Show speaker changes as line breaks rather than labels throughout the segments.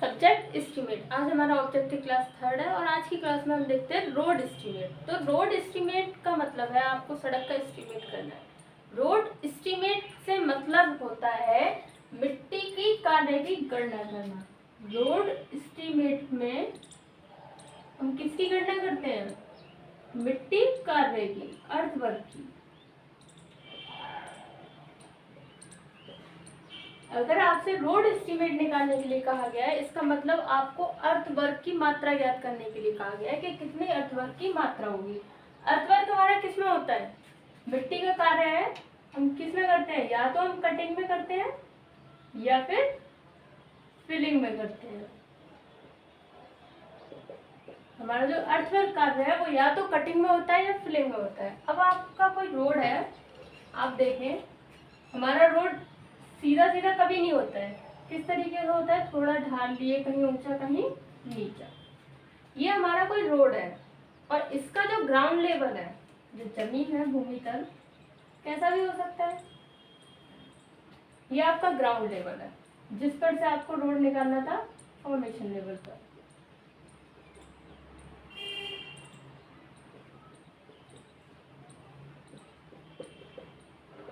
Subject estimate. आज हमारा objective class 3 है और आज की क्लास में हम देखते हैं रोड एस्टीमेट। तो रोड एस्टीमेट का मतलब है आपको सड़क का एस्टीमेट करना है। रोड एस्टीमेट से मतलब होता है मिट्टी की कार्य की गणना करना। रोड एस्टीमेट में हम किसकी गणना करते हैं? मिट्टी कार्य की, अर्थवर्क की। अगर आपसे रोड एस्टीमेट निकालने के लिए कहा गया है, इसका मतलब आपको अर्थवर्क की मात्रा ज्ञात करने के लिए कहा गया है कि कितनी अर्थवर्क की मात्रा होगी। अर्थवर्क हमारा किसमें होता है? मिट्टी का कार्य है, हम किसमें करते हैं? या तो हम कटिंग में करते हैं या फिर फिलिंग में करते हैं। हमारा जो अर्थवर्क कार्य है वो या तो कटिंग में होता है या फिलिंग में होता है। अब आपका कोई रोड है, आप देखें हमारा रोड सीधा सीधा कभी नहीं होता है। किस तरीके से होता है? थोड़ा ढाल लिए, कहीं ऊंचा कहीं नीचा। ये हमारा कोई रोड है और इसका जो ग्राउंड लेवल है, जो जमीन है, भूमि तल, कैसा भी हो सकता है। ये आपका ग्राउंड लेवल है जिस पर से आपको रोड निकालना था फॉर्मेशन लेवल पर।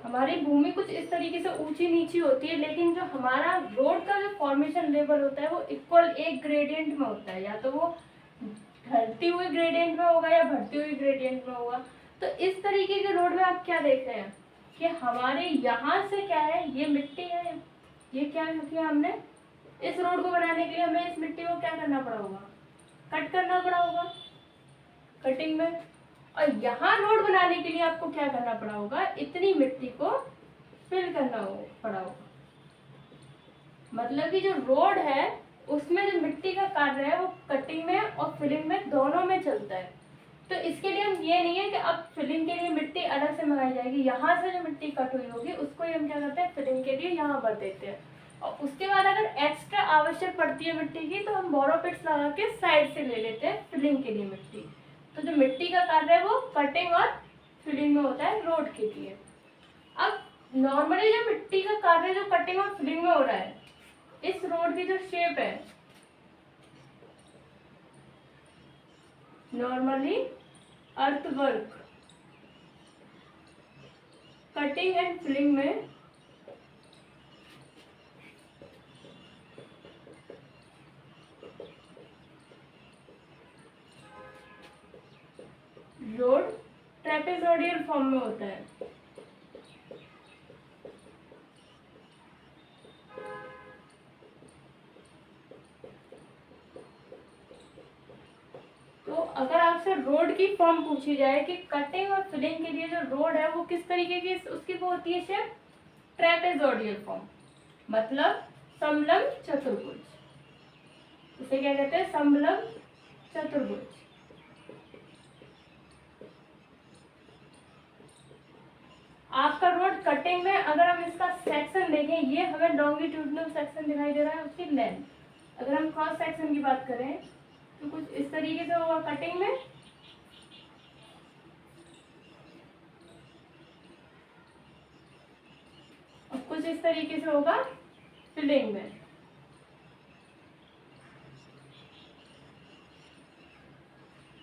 हमारी भूमि कुछ इस तरीके से ऊंची नीची होती है, लेकिन जो हमारा रोड का जो फॉर्मेशन लेवल होता है वो इक्वल एक ग्रेडियंट में होता है। या तो वो ढलती हुई ग्रेडियंट में होगा या बढ़ती हुई ग्रेडियंट में होगा। तो इस तरीके के रोड में आप क्या देख रहे हैं कि हमारे यहाँ से क्या है, ये मिट्टी है, ये क्या किया हमने, इस रोड को बनाने के लिए हमें इस मिट्टी को क्या करना पड़ा होगा? कट करना पड़ा होगा कटिंग में। और यहाँ रोड बनाने के लिए आपको क्या करना पड़ा होगा? इतनी मिट्टी को फिल करना पड़ा होगा। मतलब कि जो रोड है उसमें जो मिट्टी का कार्य है वो कटिंग में और फिलिंग में दोनों में चलता है। तो इसके लिए हम ये नहीं है कि अब फिलिंग के लिए मिट्टी अलग से मंगाई जाएगी, यहाँ से जो मिट्टी कट हुई होगी उसको ही हम क्या करते हैं, फिलिंग के लिए यहाँ भर देते हैं। और उसके बाद अगर एक्स्ट्रा आवश्यक पड़ती है मिट्टी की तो हम बोरो पिट्स लगा के साइड से ले लेते हैं फिलिंग के लिए मिट्टी। तो जो मिट्टी का कार्य है वो कटिंग और फिलिंग में होता है रोड के लिए। अब नॉर्मली जो मिट्टी का कार्य जो कटिंग और फिलिंग में हो रहा है, इस रोड की जो शेप है normally earthwork cutting and filling में रोड ट्रेपेजोइडल फॉर्म में होता है। तो अगर आपसे रोड की फॉर्म पूछी जाए कि कटिंग और फिलिंग के लिए जो रोड है वो किस तरीके की उसकी वो होती है शेप, ट्रेपेजोइडल फॉर्म, मतलब समलंब चतुर्भुज। इसे क्या कहते हैं? समलंब चतुर्भुज। आपका रोड कटिंग में अगर हम इसका सेक्शन देखें, ये हमें लॉन्गिट्यूडनल सेक्शन दिखाई दे रहा है, उसकी लेंथ। अगर हम क्रॉस सेक्शन की बात करें तो कुछ इस तरीके से होगा कटिंग में, और कुछ इस तरीके से होगा फिलिंग में।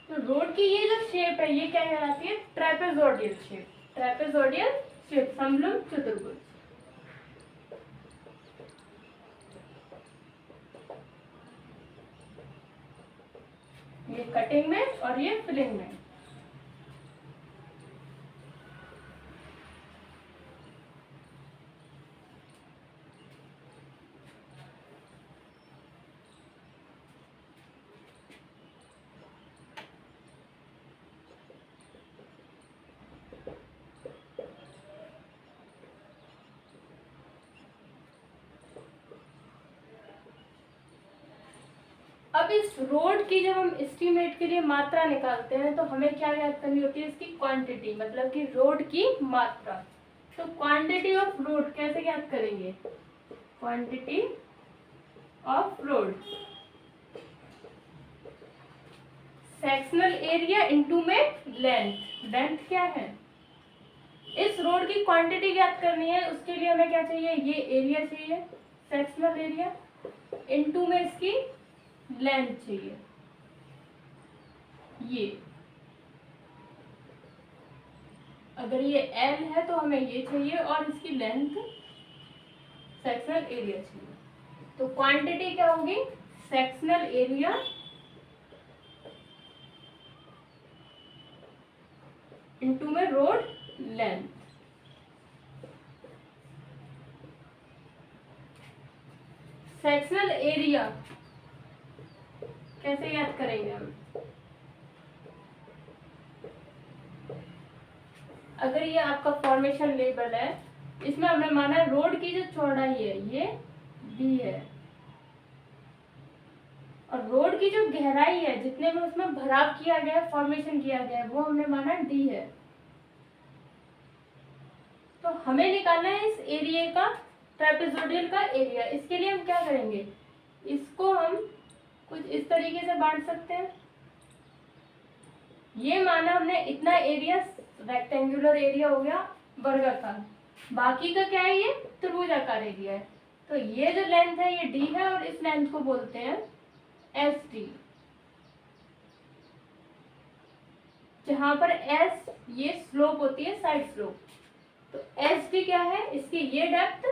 तो रोड की ये जो शेप है ये क्या कहलाती है? Trapezoidal shape. ट्रेपेजोइडल शेप, समलंब चतुर्भुज। ये कटिंग में और ये फिलिंग में। अब इस रोड की जब हम एस्टीमेट के लिए मात्रा निकालते हैं तो हमें क्या ज्ञात करनी होती है? इसकी क्वांटिटी, मतलब कि रोड की मात्रा। तो क्वांटिटी ऑफ रोड कैसे ज्ञात करेंगे? Quantity of road sectional area into में लेंथ। लेंथ क्या है? इस रोड की क्वांटिटी ज्ञात करनी है, उसके लिए हमें क्या चाहिए? ये एरिया चाहिए, सेक्शनल एरिया। इनटू में इसकी लेंथ चाहिए, ये अगर ये L है तो हमें ये चाहिए और इसकी लेंथ सेक्शनल एरिया चाहिए। तो क्वांटिटी क्या होगी, सेक्शनल एरिया इनटू में रोड लेंथ। सेक्शनल एरिया कैसे याद करेंगे हम, अगर ये आपका फॉर्मेशन लेवल है, इसमें हमने माना रोड की जो चौड़ाई है ये d है और रोड की जो गहराई है, जितने में उसमें भराव किया गया है, फॉर्मेशन किया गया है, वो हमने माना d है। तो हमें निकालना है इस एरिया का, ट्रेपेजोइडल का एरिया। इसके लिए हम क्या करेंगे, इसको हम कुछ इस तरीके से बांट सकते हैं। ये माना हमने इतना एरिया रेक्टेंगुलर एरिया हो गया वर्गाकार, बाकी का क्या है, ये त्रिभुजाकार एरिया है। तो ये जो लेंथ है ये d है और इस लेंथ को बोलते हैं ST, जहां पर S ये स्लोप होती है, साइड स्लोप। तो ST क्या है, इसकी ये डेप्थ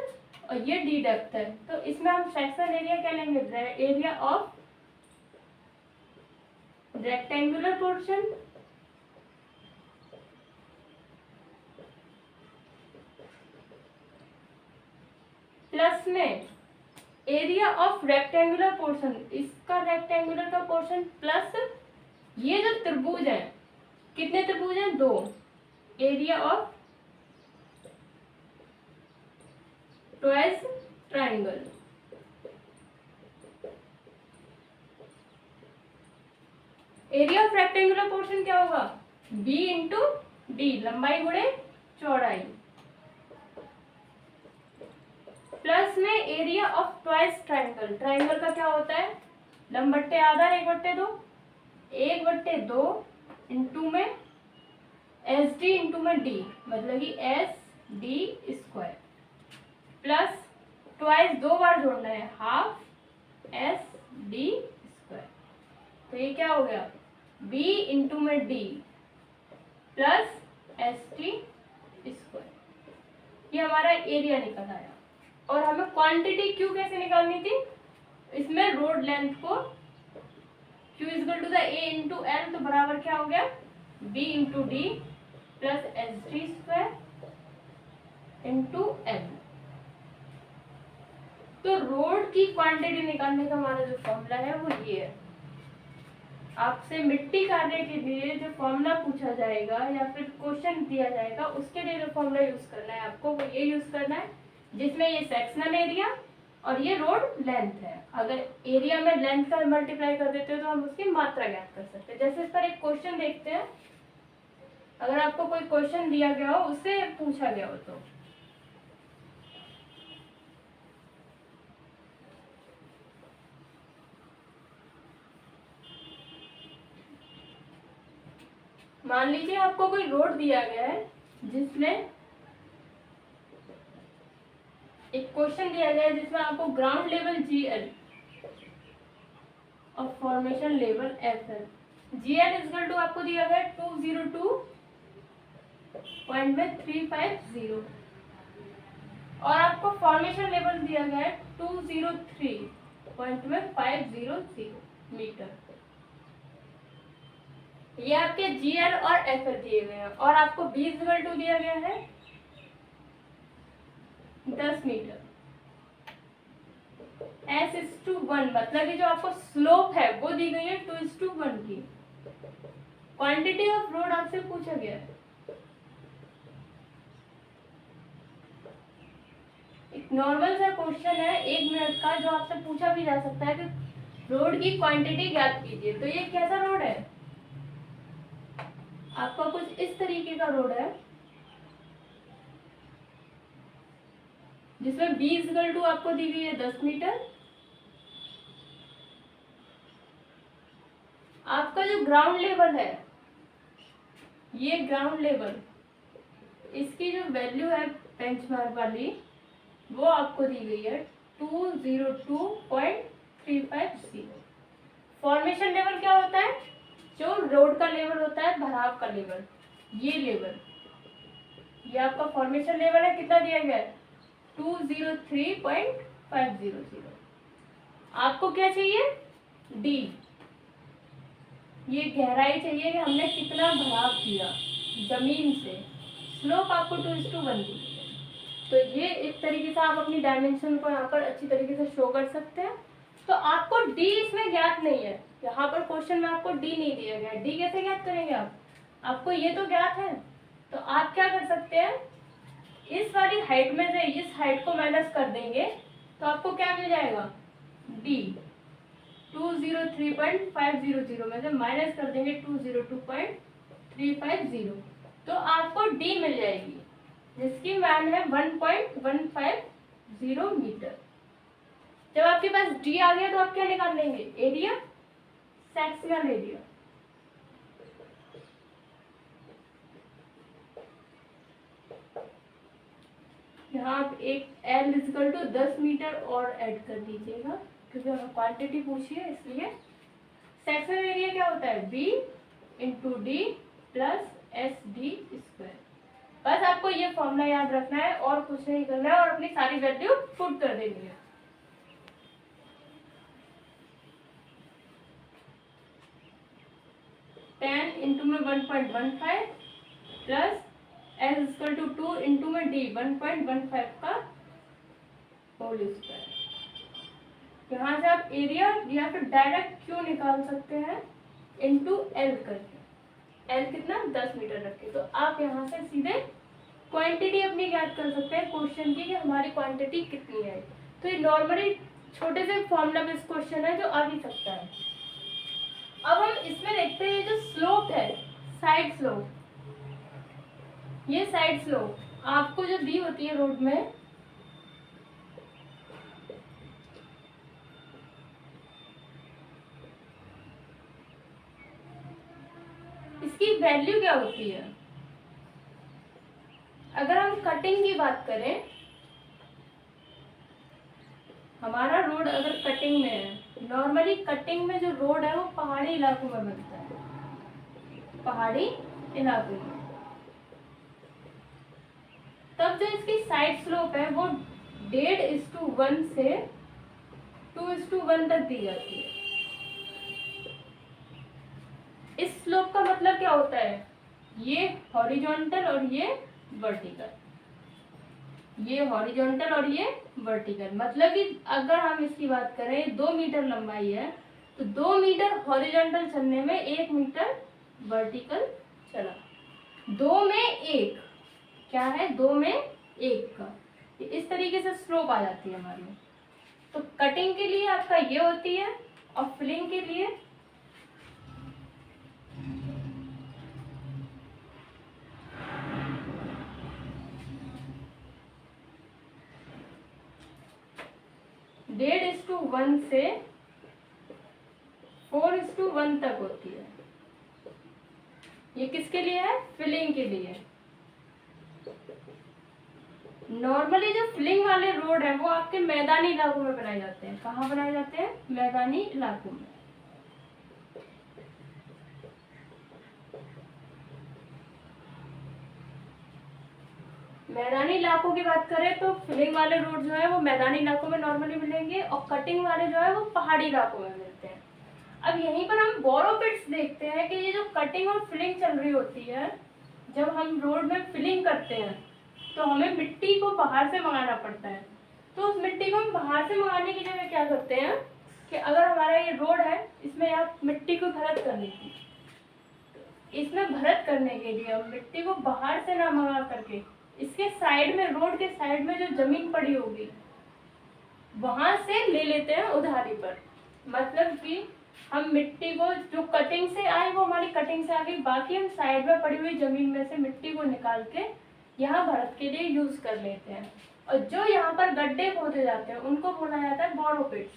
और ये d डेप्थ है। तो इसमें हम सेक्शनल एरिया क्या लेंगे, area of rectangular portion plus में एरिया ऑफ रेक्टेंगुलर पोर्शन, इसका रेक्टेंगुलर का पोर्शन प्लस ये जो त्रिभुज है, कितने त्रिभुज हैं, 2, area of twice triangle. Area of rectangular portion क्या होगा, b इंटू डी, लंबाई गुणे चौड़ाई, प्लस में area of twice triangle. Triangle का क्या होता है, लंबट्टे आधार 1/2, 1/2 इंटू में एस डी इंटू में डी, मतलब कि SD स्क्वायर, प्लस ट्वाइस 2 बार जोड़ना है, हाफ SD स्क्वायर। तो ये क्या हो गया, B इंटू में D प्लस ST स्क्वायर। ये हमारा एरिया निकल आया। और हमें क्वांटिटी Q कैसे निकालनी थी, इसमें रोड लेंथ को Q equal to the A into L, तो बराबर क्या हो गया, B into D plus SD square into L। तो रोड की क्वांटिटी निकालने का हमारा जो फॉर्मूला है वो ये है। आपसे मिट्टी कार्य के लिए जो फॉर्मूला पूछा जाएगा या फिर क्वेश्चन दिया जाएगा, उसके लिए जो फॉर्मूला यूज करना है आपको, वो ये यूज करना है जिसमें ये सेक्शनल एरिया और ये रोड लेंथ है। अगर एरिया में लेंथ का मल्टीप्लाई कर देते हो तो हम उसकी मात्रा ज्ञात कर सकते हैं। जैसे इस पर एक क्वेश्चन देखते हैं, अगर आपको कोई क्वेश्चन दिया गया हो, उससे पूछा गया हो, तो मान लीजिए आपको कोई रोड दिया गया है जिसमें एक क्वेश्चन दिया गया है जिसमें आपको ग्राउंड लेवल GL और formation level FL। GL equal to आपको दिया गया 202.350 और आपको फॉर्मेशन लेवल दिया गया है 203.500 मीटर। ये आपके GL और FL दिए गए हैं और आपको B इक्वल टू दिया गया है 10 मीटर। S:1 मतलब कि जो आपको स्लोप है वो दी गई है 2:1 की। क्वांटिटी ऑफ रोड आपसे पूछा गया है। एक नॉर्मल सा क्वेश्चन है 1 मिनट का, जो आपसे पूछा भी जा सकता है कि रोड की क्वांटिटी ज्ञात कीजिए। तो ये कैसा रोड है, आपका कुछ इस तरीके का रोड है जिसमें B इक्वल टू आपको दी गई है 10 मीटर। आपका जो ग्राउंड लेवल है, ये ग्राउंड लेवल, इसकी जो वैल्यू है बेंचमार्क वाली, वो आपको दी गई है 202.350 फॉर्मेशन लेवल क्या होता है? जो रोड का लेवल होता है, भराव का लेवल, ये लेवल, ये आपका फॉर्मेशन लेवल है। कितना दिया गया है? 203.500। आपको क्या चाहिए? डी, ये गहराई चाहिए कि हमने कितना भराव किया जमीन से। स्लोप आपको 2:1 दी है। तो ये इस तरीके से आप अपनी डायमेंशन को यहाँ पर अच्छी तरीके से शो कर सकते हैं। तो आपको डी इसमें ज्ञात नहीं है, यहाँ पर क्वेश्चन में आपको डी नहीं दिया गया। डी कैसे ज्ञात करेंगे आप? आपको ये तो ज्ञात है। तो आप क्या कर सकते हैं, इस वाली हाइट में से इस हाइट को माइनस कर देंगे तो आपको क्या मिल जाएगा? डी। 203.500 में से माइनस कर देंगे 202.350, तो आपको डी मिल जाएगी, जिसकी मान है 1.150 मीटर। जब आपके पास डी आ गया तो आप क्या निकाल लेंगे? Area, sectional area. यहाँ आप एक L = 10 मीटर और ऐड कर दीजिएगा, क्योंकि हमें क्वांटिटी पूछी है इसलिए। सेक्शनल एरिया क्या होता है? B × D + SD²। बस आपको ये फॉर्मूला याद रखना है और कुछ नहीं करना है, और अपनी सारी वैल्यू पुट कर देनी है। टेन इंटू में 1.15 प्लस S = 2 इंटू में D 1.15 का होल स्क्वायर। यहाँ से आप एरिया या फिर डायरेक्ट क्यों निकाल सकते हैं? इंटू L करके। L कितना? 10 मीटर रखे। तो आप यहाँ से सीधे क्वांटिटी अपनी ज्ञात कर सकते हैं क्वेश्चन की, कि हमारी क्वांटिटी कितनी है। तो ये नॉर्मली छोटे से फॉर्मूला बेस्ड क्वेश्चन है जो आ भी सकता है। अब हम इसमें देखते हैं जो स्लोप है, साइड स्लोप। ये साइड स्लोप आपको जो दी होती है रोड में, इसकी वैल्यू क्या होती है? अगर हम कटिंग की बात करें, हमारा रोड अगर कटिंग में है, नॉर्मली कटिंग में जो रोड है वो पहाड़ी इलाकों में बनता है, पहाड़ी इलाकों में। तब जो इसकी साइड स्लोप है वो 1.5:1 से 2:1 तक दी जाती है। इस स्लोप का मतलब क्या होता है? ये हॉरिजॉन्टल और ये वर्टिकल, ये हॉरिजॉन्टल और ये वर्टिकल। मतलब कि अगर हम इसकी बात करें, 2 मीटर लंबाई है तो 2 मीटर हॉरिजॉन्टल चलने में 1 मीटर वर्टिकल चला। 2 में 1 क्या है? 2 में 1 का इस तरीके से स्लोप आ जाती है हमारी। तो कटिंग के लिए आपका ये होती है, और फिलिंग के लिए डेढ़ 1 से 4:1 तक होती है। ये किसके लिए है? फिलिंग के लिए। नॉर्मली जो फिलिंग वाले रोड है वो आपके मैदानी इलाकों में बनाए जाते हैं। कहाँ बनाए जाते हैं? मैदानी इलाकों में। मैदानी इलाकों की बात करें तो फिलिंग वाले रोड जो है वो मैदानी इलाकों में नॉर्मली मिलेंगे, और कटिंग वाले जो है वो पहाड़ी इलाकों में मिलते हैं। अब यहीं पर हम बोरो पिट्स देखते हैं कि ये जो कटिंग और फिलिंग चल रही होती है, जब हम रोड में फिलिंग करते हैं तो हमें मिट्टी को बाहर से मंगाना पड़ता है। तो उस मिट्टी को हम बाहर से मंगाने की जगह क्या करते हैं कि अगर हमारा ये रोड है, इसमें आप मिट्टी को भरत करनी थी, इसमें भरत करने के लिए हम मिट्टी को बाहर से ना मंगा करके इसके साइड में, रोड के साइड में जो जमीन पड़ी होगी वहां से ले लेते हैं उधारी पर। मतलब कि हम मिट्टी को जो कटिंग से आई वो हमारी कटिंग से आ गई, बाकी हम साइड में पड़ी हुई जमीन में से मिट्टी को निकाल के यहाँ भरत के लिए यूज कर लेते हैं। और जो यहाँ पर गड्ढे खोदे जाते हैं उनको बोला जाता है बोरो पिट्स।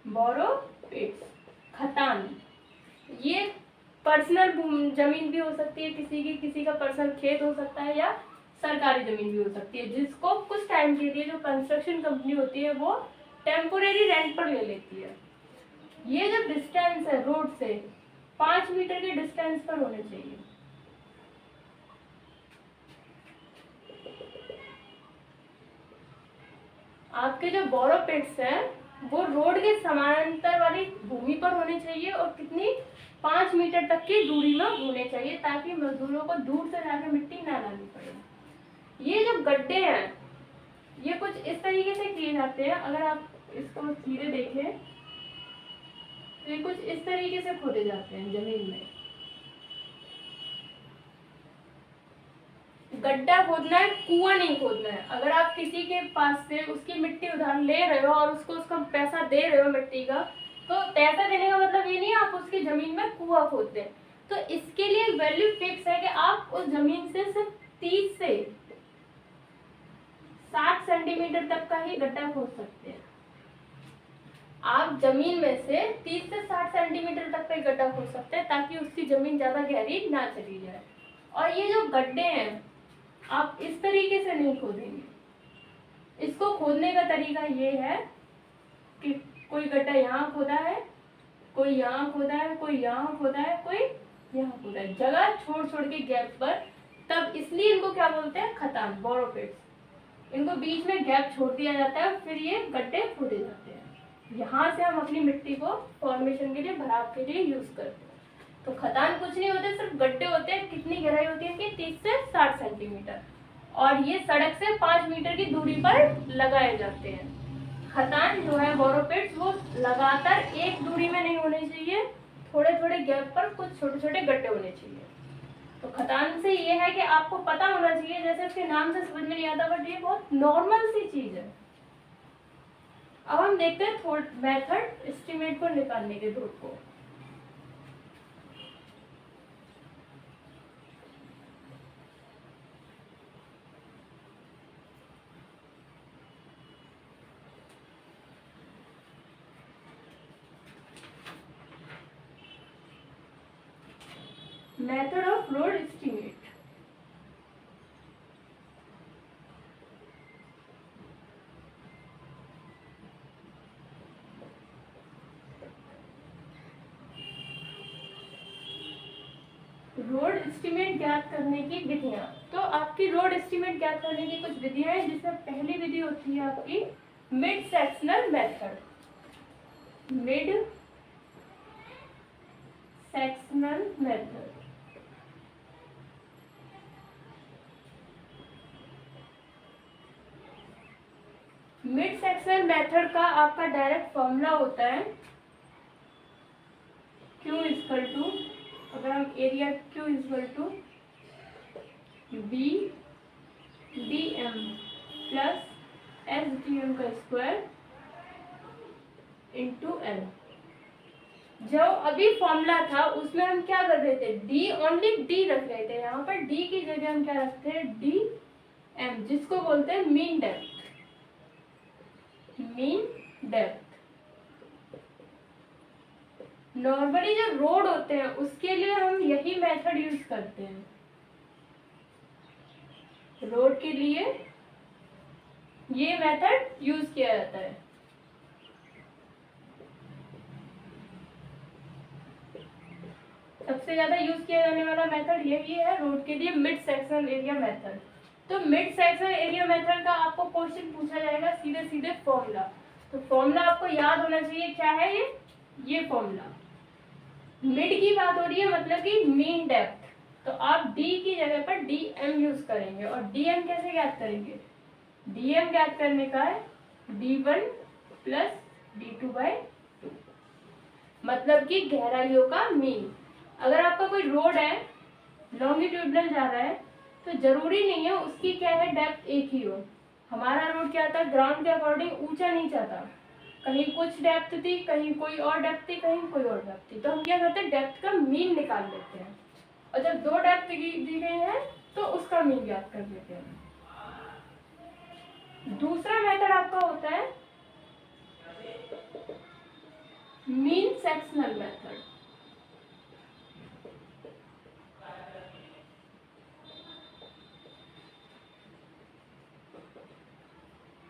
बोरो पिट्स, खतान। ये पर्सनल जमीन भी हो सकती है किसी की, किसी का पर्सनल खेत हो सकता है, या सरकारी जमीन भी हो सकती है, जिसको कुछ टाइम के लिए जो कंस्ट्रक्शन कंपनी होती है वो टेम्पोरेरी रेंट पर ले लेती है। ये जो डिस्टेंस है रोड से 5 मीटर के डिस्टेंस पर होने चाहिए। आपके जो बोरो पिट्स हैं वो रोड के समानांतर वाली भूमि पर होने चाहिए और कितनी 5 मीटर तक की दूरी में होने चाहिए ताकि मजदूरों को दूर से जाकर मिट्टी ना लानी पड़े। ये जो गड्ढे हैं ये कुछ इस तरीके से किए जाते हैं, अगर आप इसको सीधे देखें तो ये कुछ इस तरीके से खोदे जाते हैं जमीन में। गड्ढा खोदना है, कुआं नहीं खोदना है। अगर आप किसी के पास से उसकी मिट्टी उधार ले रहे हो और उसको उसका पैसा दे रहे हो मिट्टी का, तो पैसा देने का मतलब ये नहीं है आप उसकी जमीन में कुआं खोद दें। तो इसके लिए वैल्यू फिक्स है कि आप उस जमीन से सिर्फ 30 से 60 सेंटीमीटर तक का ही गड्ढा खोद सकते हैं। आप जमीन में से 30 से 60 सेंटीमीटर तक का ही गड्ढा खोद सकते हैं ताकि उसकी जमीन ज्यादा गहरी ना चली जाए। और ये जो गड्ढे हैं आप इस तरीके से नहीं खोदेंगे। इसको खोदने का तरीका ये है कि कोई गड्ढा यहाँ खोदा है, कोई यहाँ खोदा है, कोई यहाँ खोदा है, कोई यहाँ खोदा है, जगह छोड़ छोड़ के गैप पर। तब इसलिए इनको क्या बोलते हैं, खतान, बोरो पिट्स। इनको बीच में गैप छोड़ दिया जाता है फिर ये गड्ढे खोदे जाते हैं। यहाँ से हम अपनी मिट्टी को फॉर्मेशन के लिए, भराव के लिए यूज करते हैं। तो खदान कुछ नहीं होते, सिर्फ गड्ढे होते हैं। कितनी गहराई होती है इनकी, 30 से 60 सेंटीमीटर, और ये सड़क से 5 मीटर की दूरी पर लगाए जाते हैं। खदान जो है बोरो पिट्स वो लगातार एक दूरी में नहीं होने चाहिए, थोड़े थोड़े गैप पर कुछ छोटे छोटे गड्ढे होने चाहिए। तो खदान से ये है कि आपको पता होना चाहिए, जैसे इसके नाम से समझ में नहीं आता बट ये बहुत नॉर्मल सी चीज है। अब हम देखते हैं मेथड एस्टिमेट को निकालने के रोड को। Method of road estimate. Road estimate ज्ञात करने की विधियां। तो आपकी रोड एस्टिमेट ज्ञात करने की कुछ विधियां हैं, जिसमें पहली विधि होती है आपकी mid sectional method. Mid sectional method. Mid sectional method का आपका डायरेक्ट फॉर्मूला होता है Q इक्वल टू, अगर हम area Q equal to B D M plus S D M का स्क्वायर इंटू एल। जो अभी फॉर्मूला था उसमें हम क्या कर रहे थे, डी ओनली डी रख रहे थे। यहाँ पर डी की जगह हम क्या रखते हैं, डी एम, जिसको बोलते हैं mean depth. Mean depth normally जो रोड होते हैं उसके लिए हम यही मेथड यूज करते हैं। रोड के लिए ये मेथड यूज किया जाता है। सबसे ज्यादा यूज किया जाने वाला मेथड यही है रोड के लिए, मिड सेक्शनल एरिया मेथड। तो मिड सेक्शनल एरिया मेथड का आपको क्वेश्चन पूछा जाएगा सीधे सीधे फॉर्मूला। तो फॉर्मूला आपको याद होना चाहिए, क्या है ये फॉर्मूला। मिड की बात हो रही है मतलब कि मीन डेप्थ, तो आप डी की जगह पर डी एम यूज करेंगे। और डी एम कैसे ज्ञात करेंगे, डी एम ज्ञात करने का है D1 प्लस D2/2, मतलब कि गहराइयों का मीन। अगर आपका कोई रोड है लॉन्गिट्यूडनल जा रहा है तो जरूरी नहीं है उसकी क्या है डेप्थ एक ही हो। हमारा रोड क्या था, ग्राउंड के अकॉर्डिंग ऊंचा नहीं जाता, कहीं कुछ डेप्थ थी, कहीं कोई और डेप्थ थी, कहीं कोई और डेप्थ थी। तो हम क्या करते हैं, डेप्थ का मीन निकाल लेते हैं, और जब 2 डेप्थ दी गई है तो उसका मीन ज्ञात कर लेते हैं। दूसरा मेथड आपका होता है मीन सेक्शनल मेथड।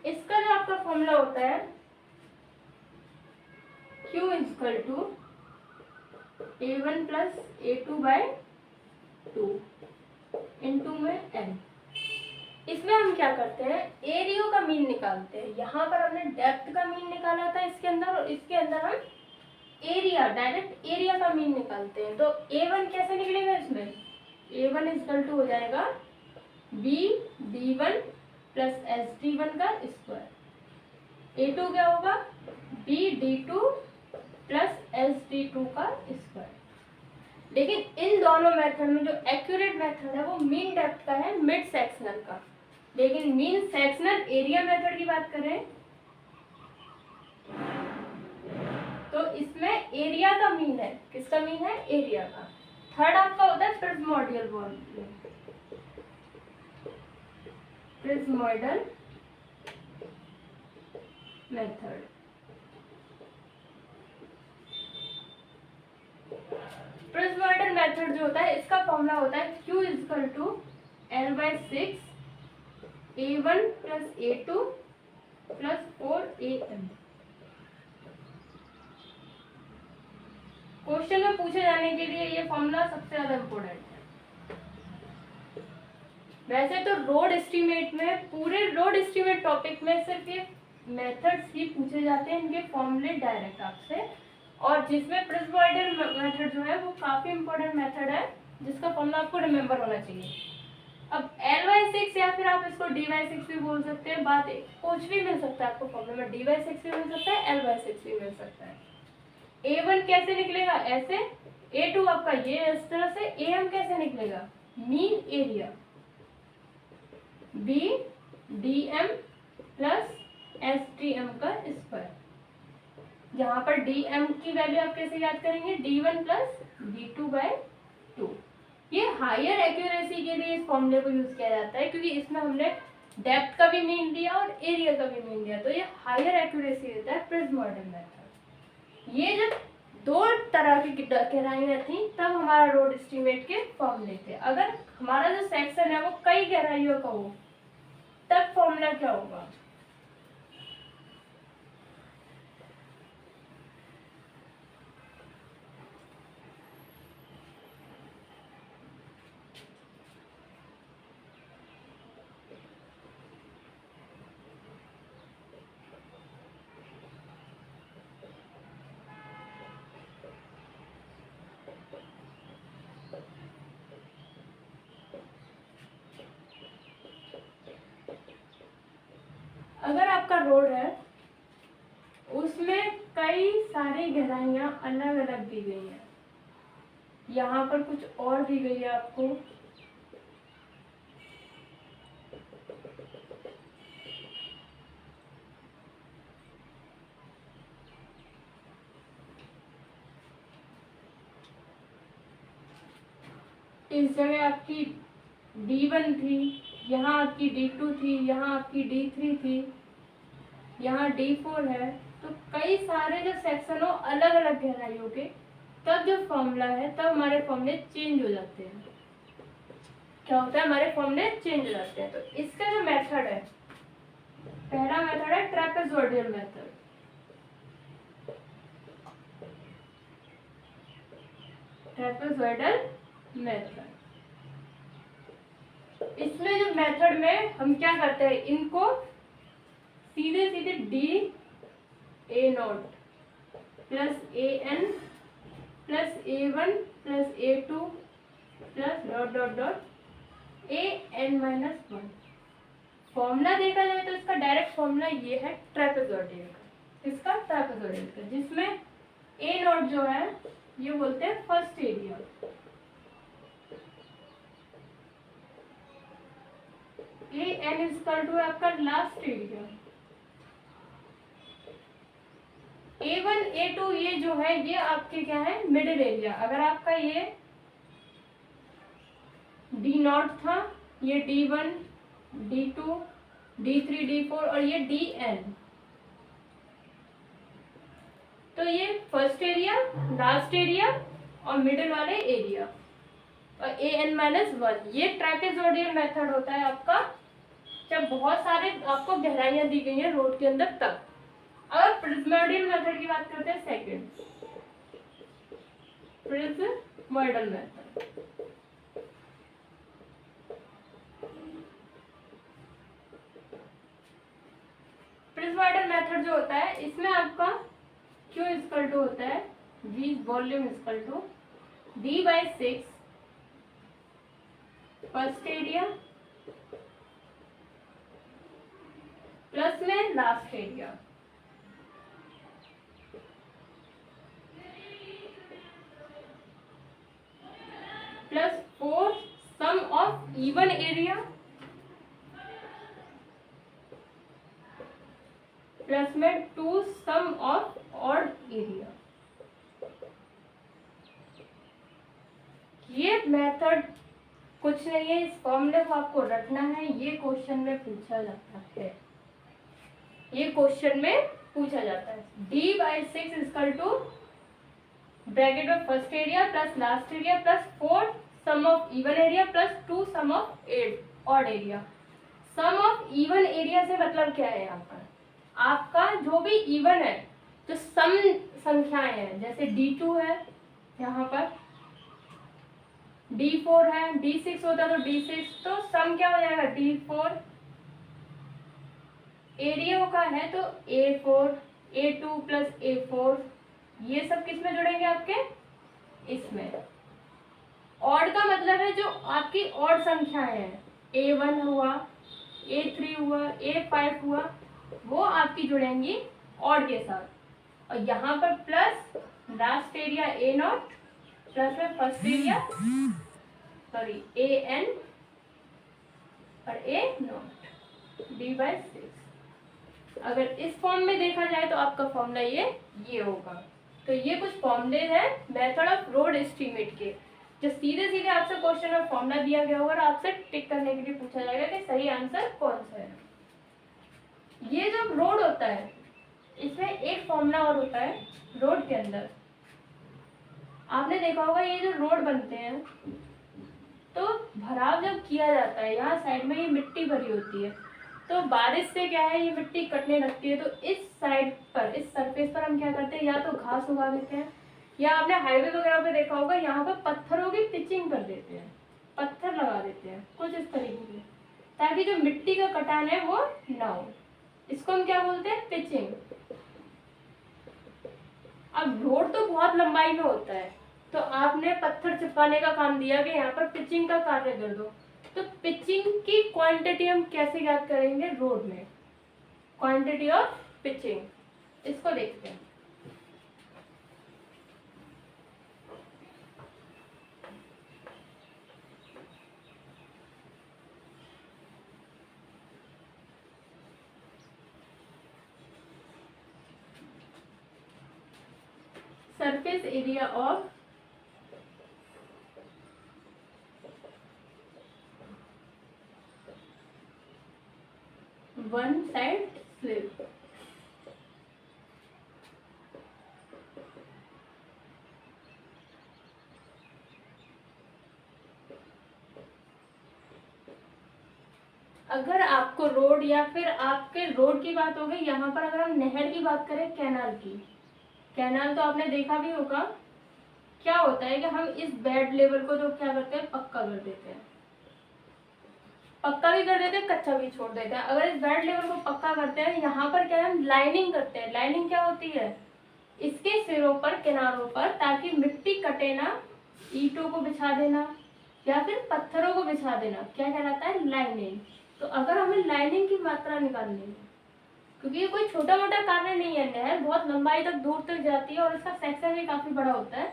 इसका जो आपका फॉर्मूला होता है Q equal to A1 plus A2/2 into में N। इसमें हम क्या करते हैं, एरिया का मीन निकालते हैं। यहाँ पर हमने डेप्थ का मीन निकाला था इसके अंदर, और इसके अंदर हम एरिया, डायरेक्ट एरिया का मीन निकालते हैं। तो A1 कैसे निकलेगा इसमें, A1 इजकल टू हो जाएगा BD1 प्लस SD1 का स्क्वायर। A2 क्या होगा, BD2 प्लस SD2 का स्क्वायर। लेकिन इन दोनों मेथड में जो एक्यूरेट मेथड है वो मीन डेप्थ का है, मिड सेक्शनल का। लेकिन मीन सेक्शनल एरिया मेथड की बात करें तो इसमें एरिया का मीन है। किसका मीन है, एरिया का। थर्ड आपका होता है prismoidal volume, prismoidal method. Prismoidal method जो होता है इसका फॉर्मूला होता है Q equal to L/6 A1 plus A2 plus 4AM। Question में पूछे जाने के लिए ये फॉर्मूला सबसे ज्यादा इम्पोर्टेंट है। वैसे तो रोड एस्टीमेट में, पूरे रोड एस्टीमेट टॉपिक में सिर्फ ये मेथड्स ही पूछे जाते हैं, इनके फॉर्मूले डायरेक्ट आपसे। और जिसमें प्रिज्मोइडल मेथड जो है वो काफी इंपॉर्टेंट मेथड है, जिसका फॉर्मूला आपको रिमेम्बर होना चाहिए। अब L/6 या फिर आप इसको D/6 भी बोल सकते हैं, बात कुछ भी मिल सकता है आपको फॉर्मूला में, D/6 भी मिल सकता है, L/6 भी मिल सकता है। A1 कैसे निकलेगा, ऐसे। A2 आपका ये इस तरह से। AM कैसे निकलेगा, mean area, BDM plus SDM का स्क्वायर। यहाँ पर DM की वैल्यू आप कैसे याद करेंगे, D1 प्लस D2/2। ये हायर एक्यूरेसी के लिए इस फॉर्मूले को यूज किया जाता है, क्योंकि इसमें हमने डेप्थ का भी मीन दिया और एरिया का भी मीन दिया, तो ये हायर एक्यूरेसी देता है प्रिज्मोइडल मेथड। ये जब दो तरह की गहराइयाँ थी तब हमारा रोड एस्टीमेट के फॉर्मूले थे। अगर हमारा जो सेक्शन है वो कई गहराइयों का हो तब फॉर्मूला क्या होगा, अगर आपका रोड है उसमें कई सारी गहराइयाँ अलग अलग दी गई हैं, यहाँ पर कुछ और दी गई है आपको, इस जगह आपकी D1 थी, यहाँ आपकी D2 थी, यहाँ आपकी D3 थी, यहाँ D4 है। तो कई सारे जो सेक्शन हो अलग अलग गहराइयों के, तब जो फॉर्मूला है तब हमारे फॉर्मूले चेंज हो जाते हैं। क्या होता है, हमारे फॉर्मूले चेंज हो जाते हैं। तो इसका जो मेथड है, पहला मेथड है ट्रेपेजोइडल मेथड। ट्रेपेजोइडल मेथड, इसमें जो मेथड में हम क्या करते हैं, इनको सीधे सीधे DA0 plus AN plus A1 plus A2 plus dot dot dot AN-1। Formula देखा जाए तो इसका डायरेक्ट फॉर्मूला ये है ट्रेपेजोइडल का, इसका ट्रेपेजोइडल का, जिसमें A0 जो है ये बोलते हैं first area, AN equal to आपका लास्ट एरिया, A1 A2 ये जो है ये आपके क्या है, मिडिल एरिया। अगर आपका ये D0 था, ये D1 D2 D3 D4 और ये DN, तो ये फर्स्ट एरिया, लास्ट एरिया और मिडिल वाले एरिया, और AN-1। ये ट्रेपेजोइडल मेथड होता है आपका जब बहुत सारे आपको गहराइयां दी गई हैं रोड के अंदर तब। अगर प्रिज्मोइडल मेथड की बात करते हैं, सेकंड प्रिज्मोइडल मेथड। प्रिज्मोइडल मेथड जो होता है इसमें आपका Q इक्वल टू होता है V volume equal to D/6 first area plus में last area plus 4 sum of even area plus में 2 सम ऑफ ऑड एरिया। ये मेथड कुछ नहीं है, इस फॉर्मूले को आपको रखना है, ये क्वेश्चन में पूछा जाता है, ये क्वेश्चन में पूछा जाता है। D/6 इक्वल टू ब्रैकेट में first area plus last area plus 4 sum of even area plus 2 sum of odd area. Sum of even area से मतलब क्या है, यहाँ पर आपका जो भी इवन है, जो सम संख्याएं हैं, जैसे D2 है, यहाँ पर D4 है, D6 होता तो D6, तो सम क्या हो जाएगा D4, एरिया का है तो A4, A2 प्लस A4, ये सब किस में जुड़ेंगे आपके, इसमें। ऑड का मतलब है जो आपकी ऑड संख्याएं हैं, A1 हुआ, A3 हुआ, A5 हुआ, वो आपकी जुड़ेंगी ऑड के साथ। और यहाँ पर plus last area A0 plus में फर्स्ट एरिया सॉरी AN और A0 D/6। अगर इस फॉर्म में देखा जाए तो आपका फॉर्मूला ये होगा। तो ये कुछ फॉर्मूले हैं मेथड ऑफ रोड एस्टीमेट के, जो सीधे सीधे आपसे क्वेश्चन में फॉर्मूला दिया गया होगा और आपसे टिक करने के लिए पूछा जाएगा कि सही आंसर कौन सा है। ये जो रोड होता है इसमें एक फॉर्मूला और होता है रोड के अंदर। आपने देखा होगा ये जो रोड बनते हैं तो भराव जब किया जाता है, यहाँ साइड में ये मिट्टी भरी होती है, तो बारिश से क्या है ये मिट्टी कटने लगती है, तो इस साइड पर, इस सरफेस पर हम क्या करते हैं, या तो घास उगा देते हैं, या आपने हाईवे वगैरह पे देखा होगा यहाँ पर पत्थरों की पिचिंग कर देते हैं, पत्थर लगा देते हैं कुछ इस तरीके से, ताकि जो मिट्टी का कटान है वो ना हो। इसको हम क्या बोलते हैं, पिचिंग। अब रोड तो बहुत लंबाई में होता है, तो आपने पत्थर चिपकाने का काम दिया कि यहाँ पर पिचिंग का कार्य कर दो, तो पिचिंग की क्वांटिटी हम कैसे ज्ञात करेंगे रोड में, क्वांटिटी ऑफ पिचिंग, इसको देखते हैं। Surface area of one side slip. अगर आपको रोड या फिर आपके रोड की बात हो गई, यहाँ पर अगर हम नहर की बात करें, कैनाल की, कैनाल तो आपने देखा भी होगा, क्या होता है कि हम इस बेड लेवल को तो क्या करते हैं, पक्का कर देते हैं, पक्का भी कर देते हैं, कच्चा भी छोड़ देते हैं। अगर इस बेड लेवल को पक्का करते हैं, यहाँ पर क्या है, हम लाइनिंग करते हैं। लाइनिंग क्या होती है, इसके सिरों पर, किनारों पर, ताकि मिट्टी कटे ना, ईंटों को बिछा देना या फिर पत्थरों को बिछा देना, क्या कहलाता है, लाइनिंग। तो अगर हमें लाइनिंग की मात्रा निकालनी है, क्योंकि ये कोई छोटा मोटा कार्य नहीं है, नहर बहुत लंबाई तक दूर तक जाती है और इसका सेक्शन भी काफी बड़ा होता है,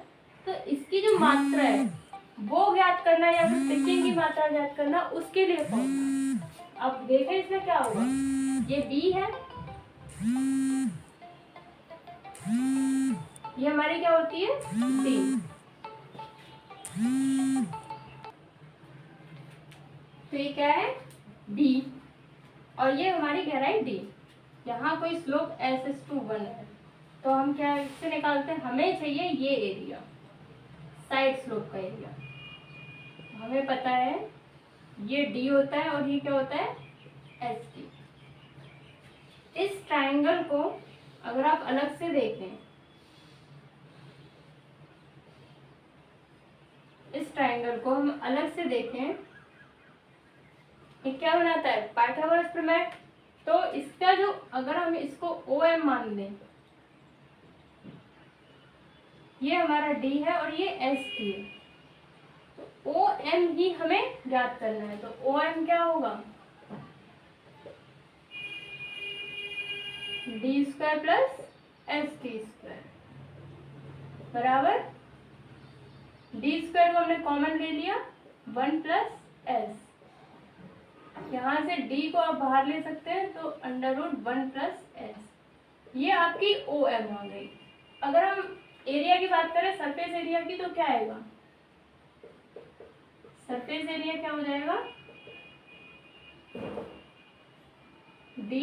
तो इसकी जो मात्रा है वो ज्ञात करना या फिर पिचिंग की मात्रा ज्ञात करना, उसके लिए फॉर्मूला। अब देखें इसमें क्या होगा, ये बी है, ये हमारी क्या होती है, डी। तो ये क्या है, डी, और ये हमारी गहराई डी। यहाँ कोई स्लोप SS21 है, तो हम क्या इससे निकालते हैं, हमें चाहिए ये एरिया, साइड स्लोप का एरिया। हमें पता है ये D होता है और ये क्या होता है, SD। इस ट्रायंगल को अगर आप अलग से देखें इस ट्रायंगल को, हम अलग से देखें, ये क्या बनाता है, पाइथागोरस प्रमेय। तो इसका जो, अगर हम इसको OM मान लें, ये हमारा D है और ये ST है, तो OM ही हमें ज्ञात करना है। तो OM क्या होगा, D² प्लस ST² बराबर, D² को हमने कॉमन ले लिया, 1 प्लस S, यहाँ से D को आप बाहर ले सकते हैं, तो √1 प्लस S, ये आपकी OM आ गई। अगर हम एरिया की बात करें, सरफेस एरिया की, तो क्या आएगा, सरफेस एरिया क्या हो जाएगा, D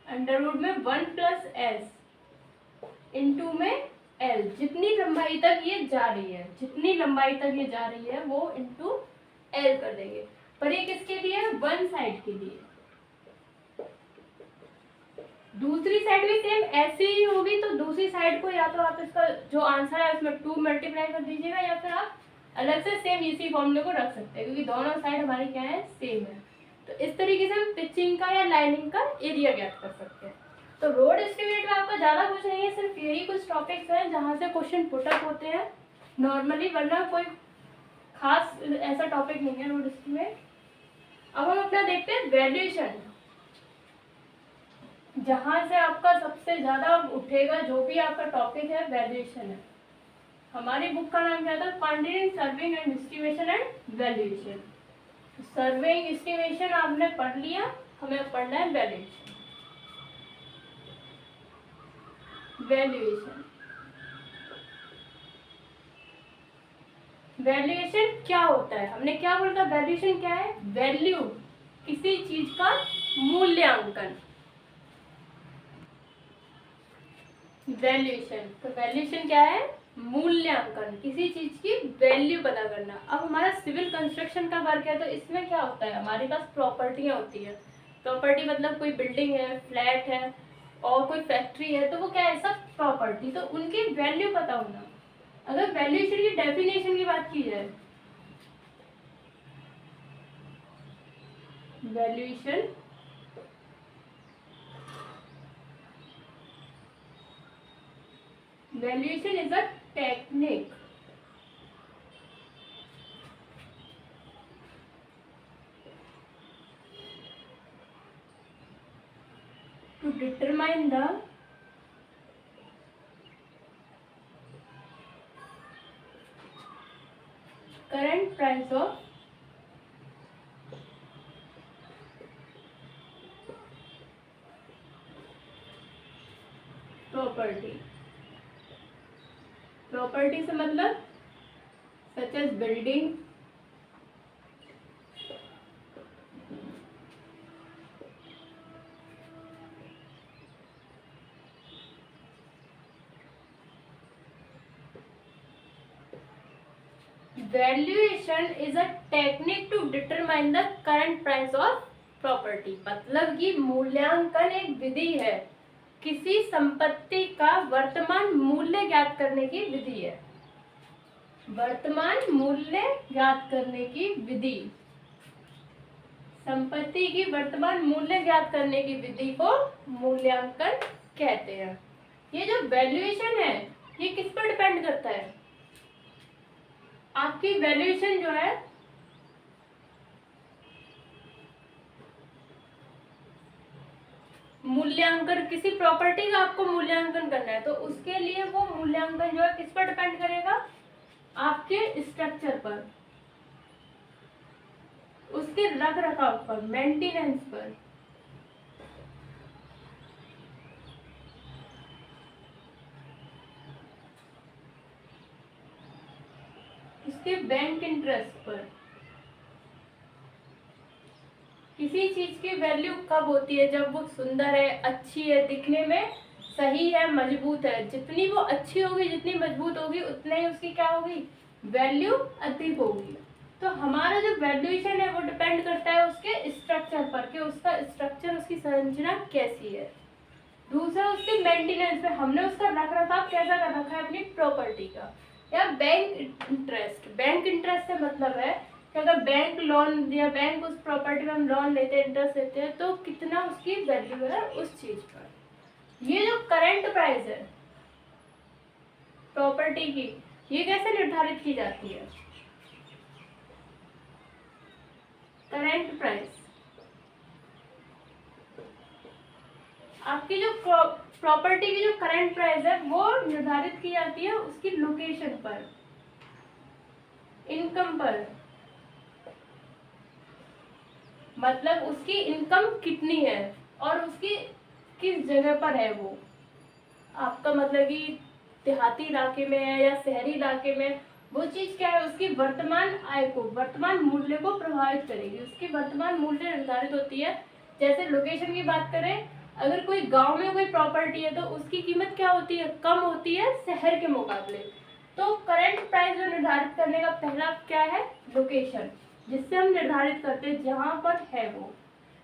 √में 1 प्लस S इंटू में L, जितनी लंबाई तक ये जा रही है, जितनी लंबाई तक ये जा रही है वो इंटू L कर देंगे। पर ये किसके लिए है, वन साइड के लिए। दूसरी साइड भी सेम ऐसे ही होगी, तो दूसरी साइड को या तो आप इसका जो आंसर है उसमें 2 मल्टीप्लाई कर दीजिएगा, या फिर आप अलग से सेम इसी फॉर्मूले को रख सकते हैं, क्योंकि दोनों साइड हमारी क्या है, सेम है। तो इस तरीके से हम पिचिंग का या लाइनिंग का एरिया ज्ञात कर सकते हैं। तो रोड एस्टिमेट में आपका ज़्यादा कुछ नहीं है, सिर्फ यही कुछ टॉपिक्स हैं जहाँ से क्वेश्चन पुटअप होते हैं नॉर्मली, वरना कोई खास ऐसा टॉपिक नहीं है रोड एस्टिमेट। अब हम अपना देखते हैं वैल्यूएशन, जहाँ से आपका सबसे ज़्यादा उठेगा जो भी आपका टॉपिक है, वैल्यूएशन है। हमारी बुक का नाम क्या था, quantity serving and estimation and valuation. Serving estimation आपने पढ़ लिया, हमें पढ़ना है वैल्यूएशन। वैल्यूएशन, वैल्यूएशन क्या होता है, हमने क्या बोला था, वैल्यूएशन क्या है, वैल्यू, किसी चीज का मूल्यांकन। वैल्यूएशन, तो वैल्यूएशन क्या है, मूल्यांकन, किसी चीज की वैल्यू पता करना। अब हमारा सिविल कंस्ट्रक्शन का वर्क है, तो इसमें क्या होता है, हमारे पास प्रॉपर्टियां होती है। प्रॉपर्टी मतलब कोई बिल्डिंग है, फ्लैट है और कोई फैक्ट्री है, तो वो क्या है, सब प्रॉपर्टी, तो उनकी वैल्यू पता होना। अगर वैल्यूएशन की डेफिनेशन की बात की जाए, valuation valuation is a technique to determine the current price of property. Property से मतलब such as building, valuation is a technique to determine the current price of property. मतलब कि मूल्यांकन एक विधि है, किसी संपत्ति का वर्तमान मूल्य ज्ञात करने की विधि है। वर्तमान मूल्य ज्ञात करने की विधि, संपत्ति की वर्तमान मूल्य ज्ञात करने की विधि को मूल्यांकन कहते हैं। ये जो वैल्यूएशन है ये किस पर डिपेंड करता है, आपकी वैल्यूएशन जो है मूल्यांकन, किसी प्रॉपर्टी का आपको मूल्यांकन करना है, तो उसके लिए वो मूल्यांकन जो है किस पर डिपेंड करेगा, आपके स्ट्रक्चर पर, उसके रख रखाव पर, मेंटेनेंस पर। उसके बैंक इंटरेस्ट पर। किसी चीज की वैल्यू कब होती है, जब वो सुंदर है, अच्छी है, दिखने में सही है, मजबूत है। जितनी वो अच्छी होगी, जितनी मजबूत होगी, उतने ही उसकी क्या होगी, वैल्यू अधिक होगी। तो हमारा जो वैल्यूएशन है वो डिपेंड करता है उसके स्ट्रक्चर पर, कि उसका स्ट्रक्चर, उसकी संरचना कैसी है। दूसरा उसके मेंटेनेंस पे, हमने उसका रख रखाव कैसा कर रखा है अपनी प्रॉपर्टी का। या बैंक इंटरेस्ट, बैंक इंटरेस्ट से मतलब है कि अगर बैंक लोन या बैंक उस प्रॉपर्टी में हम लोन लेते हैं, इंटरेस्ट लेते हैं, तो कितना उसकी वैल्यू है उस चीज पर। ये जो करंट प्राइस है प्रॉपर्टी की, ये कैसे निर्धारित की जाती है? करंट प्राइस आपकी जो प्रॉपर्टी की जो करंट प्राइस है वो निर्धारित की जाती है उसकी लोकेशन पर, इनकम पर, मतलब उसकी इनकम कितनी है और उसकी किस जगह पर है वो। आपका मतलब कि देहाती इलाके में है या शहरी इलाके में, वो चीज क्या है, उसकी वर्तमान आय को, वर्तमान मूल्य को प्रभावित करेगी। उसकी वर्तमान मूल्य निर्धारित होती है। जैसे लोकेशन की बात करें, अगर कोई गांव में कोई प्रॉपर्टी है तो उसकी कीमत क्या होती है, कम होती है शहर के मुकाबले। तो करंट प्राइस जो निर्धारित करने का पहला क्या है, लोकेशन, जिससे हम निर्धारित करते हैं जहां पर है वो।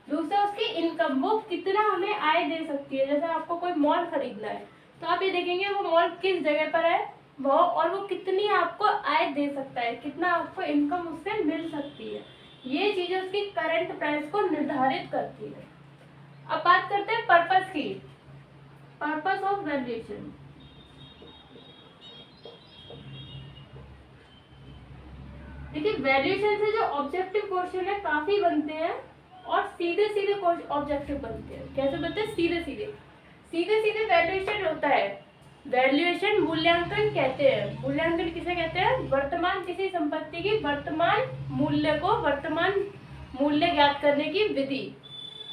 दूसरा उसकी इनकम, वो कितना हमें आय दे सकती है। जैसे आपको कोई मॉल खरीदना है तो आप ये देखेंगे वो मॉल किस जगह पर है वो, और वो कितनी आपको आय दे सकता है, कितना आपको इनकम उससे मिल सकती है। ये चीजें उसकी करंट प्राइस को निर्धारित करती है। अब बात करते हैं पर्पस की, पर्पस ऑफ वैल्यूएशन। देखिए वैल्यूएशन से जो ऑब्जेक्टिव क्वेश्चन है काफी बनते हैं और सीधे सीधे ऑब्जेक्टिव बनते हैं। कैसे बनते हैं, सीधे सीधे। सीधे सीधे वैल्यूएशन होता है, वैल्यूएशन मूल्यांकन कहते हैं। मूल्यांकन किसे कहते हैं, वर्तमान किसी संपत्ति की वर्तमान मूल्य को, वर्तमान मूल्य ज्ञात करने की विधि,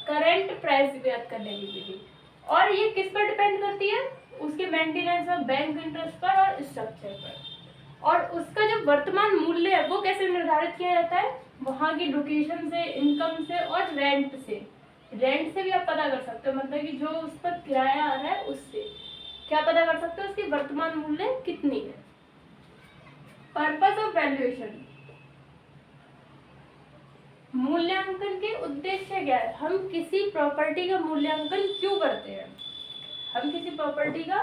करंट प्राइस ज्ञात करने की विधि। और ये किस पर डिपेंड करती है, उसके मेंटेनेंस और बैंक इंटरेस्ट पर और स्ट्रक्चर पर। और उसका जो वर्तमान मूल्य है वो कैसे निर्धारित किया जाता है, वहां की लोकेशन से, इनकम से और रेंट से। रेंट से भी आप पता कर सकते हो, मतलब कि जो उस पर किराया आ रहा है उससे क्या पता कर सकते हो उसकी वर्तमान मूल्य कितनी है। पर्पस ऑफ वैल्यूएशन, मूल्यांकन के उद्देश्य क्या है, हम किसी प्रॉपर्टी का मूल्यांकन क्यों करते हैं, हम किसी प्रॉपर्टी का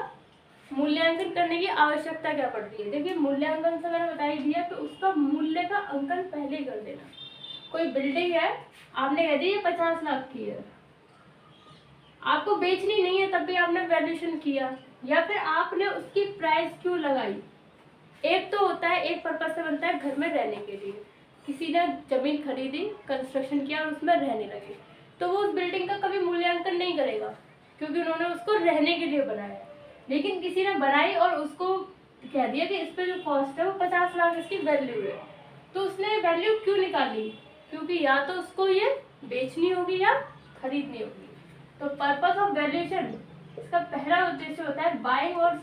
मूल्यांकन करने की आवश्यकता क्या पड़ती है। देखिए मूल्यांकन से मैंने बता ही दिया कि उसका मूल्य का अंकन पहले कर देना। कोई बिल्डिंग है, आपने कह दी ये 50 लाख की है, आपको बेचनी नहीं है तब भी आपने वैल्यूएशन किया, या फिर आपने उसकी प्राइस क्यों लगाई। एक तो होता है, एक पर्पज से बनता है घर में रहने के लिए, किसी ने जमीन खरीदी, कंस्ट्रक्शन किया और उसमें रहने लगे, तो वो उस बिल्डिंग का कभी मूल्यांकन नहीं करेगा क्योंकि उन्होंने उसको रहने के लिए बनाया। लेकिन किसी ने बनाई और उसको कह दिया कि इस पर जो कॉस्ट है वो 50 लाख इसकी वैल्यू है, तो उसने वैल्यू क्यों निकाली, क्योंकि या तो उसको ये बेचनी होगी या खरीदनी होगी। तो पर्पस ऑफ वैल्यूएशन, इसका पहला उद्देश्य होता है बाइंग और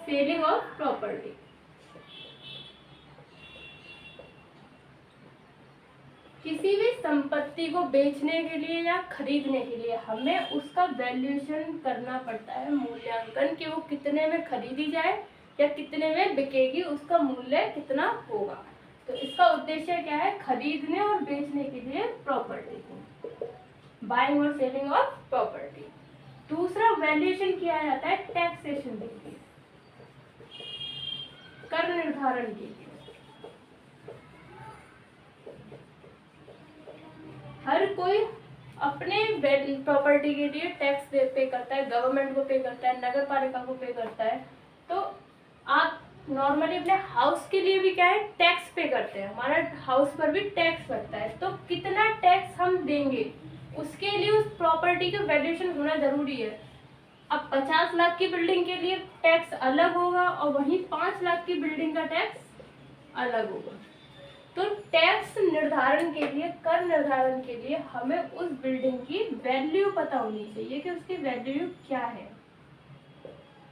सेलिंग ऑफ प्रॉपर्टी। किसी भी संपत्ति को बेचने के लिए या खरीदने के लिए हमें उसका वैल्यूएशन करना पड़ता है, मूल्यांकन, कि वो कितने में खरीदी जाए या कितने में बिकेगी, उसका मूल्य कितना होगा। तो इसका उद्देश्य क्या है, खरीदने और बेचने के लिए प्रॉपर्टी को, बाइंग और सेलिंग ऑफ प्रॉपर्टी। दूसरा वैल्यूएशन किया जाता है टैक्सेशन के लिए, कर निर्धारण के लिए। हर कोई अपने प्रॉपर्टी के लिए टैक्स पे करता है, गवर्नमेंट को पे करता है, नगर पालिका को पे करता है। तो आप नॉर्मली अपने हाउस के लिए भी क्या है, टैक्स पे करते हैं, हमारा हाउस पर भी टैक्स पड़ता है। तो कितना टैक्स हम देंगे उसके लिए उस प्रॉपर्टी का वैल्यूएशन होना जरूरी है। अब 50 लाख की बिल्डिंग के लिए टैक्स अलग होगा और वहीं 5 लाख की बिल्डिंग का टैक्स अलग होगा। तो टैक्स निर्धारण के लिए, कर निर्धारण के लिए हमें उस बिल्डिंग की वैल्यू पता होनी चाहिए कि उसकी वैल्यू क्या है,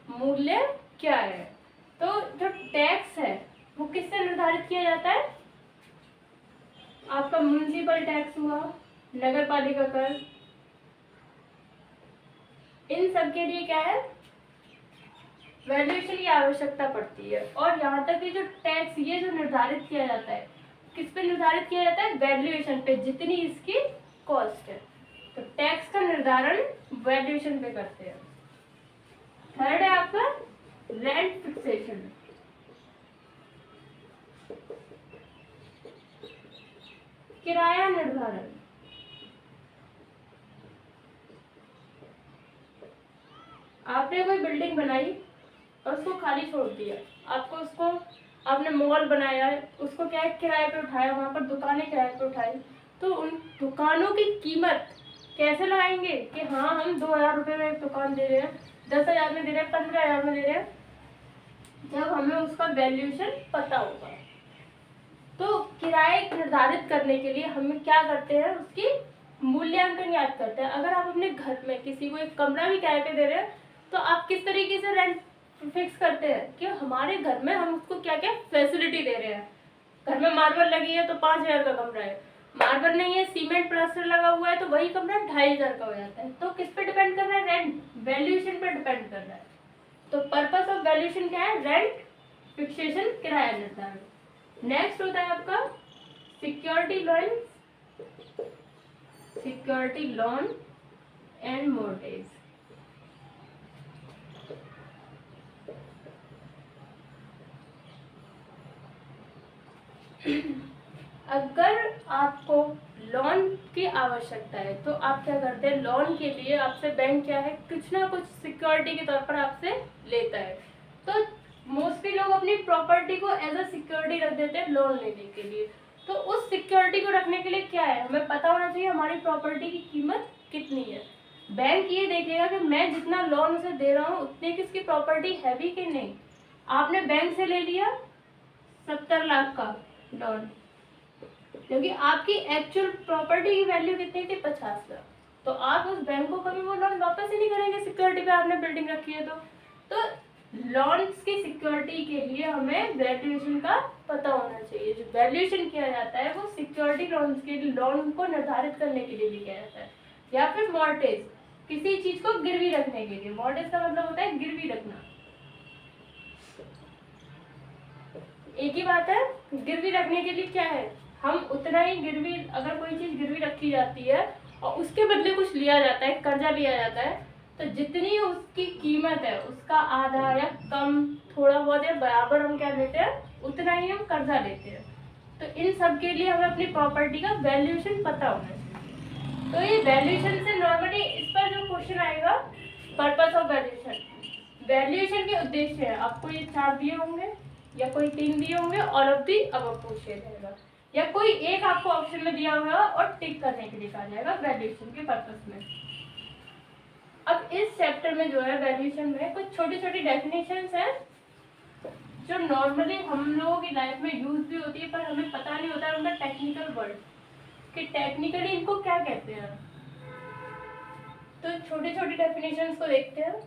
मूल्य क्या है। तो जो टैक्स है वो किससे निर्धारित किया जाता है, आपका म्युनिसिपल टैक्स हुआ, नगर पालिका कर, इन सब के लिए क्या है, वैल्यूएशन की आवश्यकता पड़ती है। और यहाँ तक कि जो टैक्स ये जो निर्धारित किया जाता है, किस पे निर्धारित किया जाता है, वैल्यूएशन पे, जितनी इसकी कॉस्ट है। तो टैक्स का निर्धारण वैल्यूएशन पे करते हैं। थर्ड है आपका रेंट फिक्सेशन। किराया निर्धारण। आपने कोई बिल्डिंग बनाई और उसको खाली छोड़ दिया, आपको उसको आपने मॉल बनाया है, उसको क्या है किराए पे उठाया, वहां पर दुकानें किराए पे उठाई, तो उन दुकानों की कीमत कैसे लगाएंगे कि हाँ हम 2,000 रुपये में एक दुकान दे रहे हैं, 10,000 में दे रहे हैं, 15,000 में दे रहे हैं, जब हमें उसका वैल्यूएशन पता होगा। तो किराए निर्धारित करने के लिए हम क्या करते हैं, उसकी मूल्यांकन याद करते हैं। अगर आप अपने घर में किसी को एक कमरा भी किराए पे दे रहे हैं तो आप किस तरीके से रेंट फिक्स करते हैं कि हमारे घर में हम उसको क्या क्या फैसिलिटी दे रहे हैं। घर में मार्बल लगी है तो 5,000 का कमरा है, मार्बल नहीं है सीमेंट प्लास्टर लगा हुआ है तो वही कमरा 2,500 का हो जाता है। तो किस पे डिपेंड कर रहा है, रेंट वैल्यूएशन पे डिपेंड कर रहा है। तो पर्पस ऑफ वैल्यूएशन क्या है, रेंट फिक्सेशन, किराया निर्धारण। नेक्स्ट होता है आपका security loan, security loan and mortgage. अगर आपको लोन की आवश्यकता है तो आप क्या करते हैं, लोन के लिए आपसे बैंक क्या है कुछ ना कुछ सिक्योरिटी के तौर पर आपसे लेता है। तो मोस्टली लोग अपनी प्रॉपर्टी को एज अ सिक्योरिटी रख देते हैं लोन लेने के लिए। तो उस सिक्योरिटी को रखने के लिए क्या है, हमें पता होना चाहिए हमारी प्रॉपर्टी की कीमत कितनी है। बैंक ये देखेगा कि मैं जितना लोन उसे दे रहा हूँ उतनी की उसकी प्रॉपर्टी है भी कि नहीं। आपने बैंक से ले लिया 70 लाख का लोन, क्योंकि आपकी एक्चुअल प्रॉपर्टी की वैल्यू कितनी थी, 50 लाख। तो आप उस बैंक को कभी वो लोन वापस ही नहीं करेंगे, सिक्योरिटी पे आपने बिल्डिंग रखी है। तो लोन्स की सिक्योरिटी के लिए हमें वैल्यूएशन का पता होना चाहिए। जो वैल्यूएशन किया जाता है वो सिक्योरिटी लोन्स के लोन को निर्धारित करने के लिए भी किया जाता है। या फिर मॉर्टेज, किसी चीज को गिरवी रखने के लिए। मॉर्टेज का मतलब होता है गिरवी रखना, एक ही बात है। गिरवी रखने के लिए क्या है, हम उतना ही गिरवी, अगर कोई चीज गिरवी रखी जाती है और उसके बदले कुछ लिया जाता है, कर्जा लिया जाता है, तो जितनी उसकी कीमत है उसका आधा या कम, थोड़ा बहुत या बराबर हम क्या लेते हैं, उतना ही हम कर्जा लेते हैं। तो इन सब के लिए हमें अपनी प्रॉपर्टी का वैल्यूएशन पता होना चाहिए। तो ये वैल्यूएशन से नॉर्मली इस पर जो क्वेश्चन आएगा, पर्पस ऑफ वैल्यूएशन, वैल्यूएशन के उद्देश्य है, आपको ये 4 दिए होंगे या कोई 3 दिए होंगे, ऑल ऑफ दी अबव पूछा जाएगा, या कोई एक आपको ऑप्शन में दिया होगा और टिक करने के लिए कहा जाएगा वैल्यूएशन के पर्पस में। अब इस चैप्टर में जो है वैल्यूएशन में कुछ छोटी छोटी डेफिनेशंस हैं जो नॉर्मली हम लोगों की लाइफ में यूज भी होती है, पर हमें पता नहीं होता है उनका टेक्निकल वर्ड कि टेक्निकली इनको क्या कहते हैं। तो छोटी छोटी डेफिनेशंस को देखते हैं।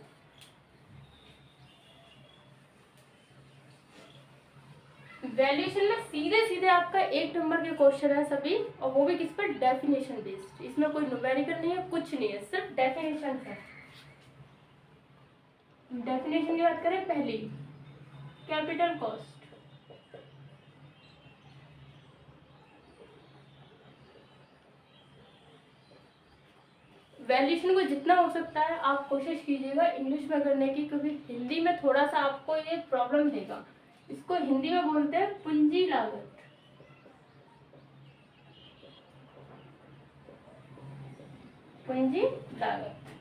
वैल्यूएशन में सीधे सीधे आपका 1 नंबर के क्वेश्चन है सभी, और वो भी किस पर, डेफिनेशन बेस्ड। इसमें कोई न्यूमेरिकल नहीं है, कुछ नहीं है, सिर्फ डेफिनेशन है। डेफिनेशन की बात करें, पहली कैपिटल कॉस्ट। वैल्यूएशन को जितना हो सकता है आप कोशिश कीजिएगा इंग्लिश में करने की, क्योंकि हिंदी में थोड़ा सा आपको ये प्रॉब्लम देगा। इसको हिंदी में बोलते हैं पूंजी लागत। पूंजी लागत,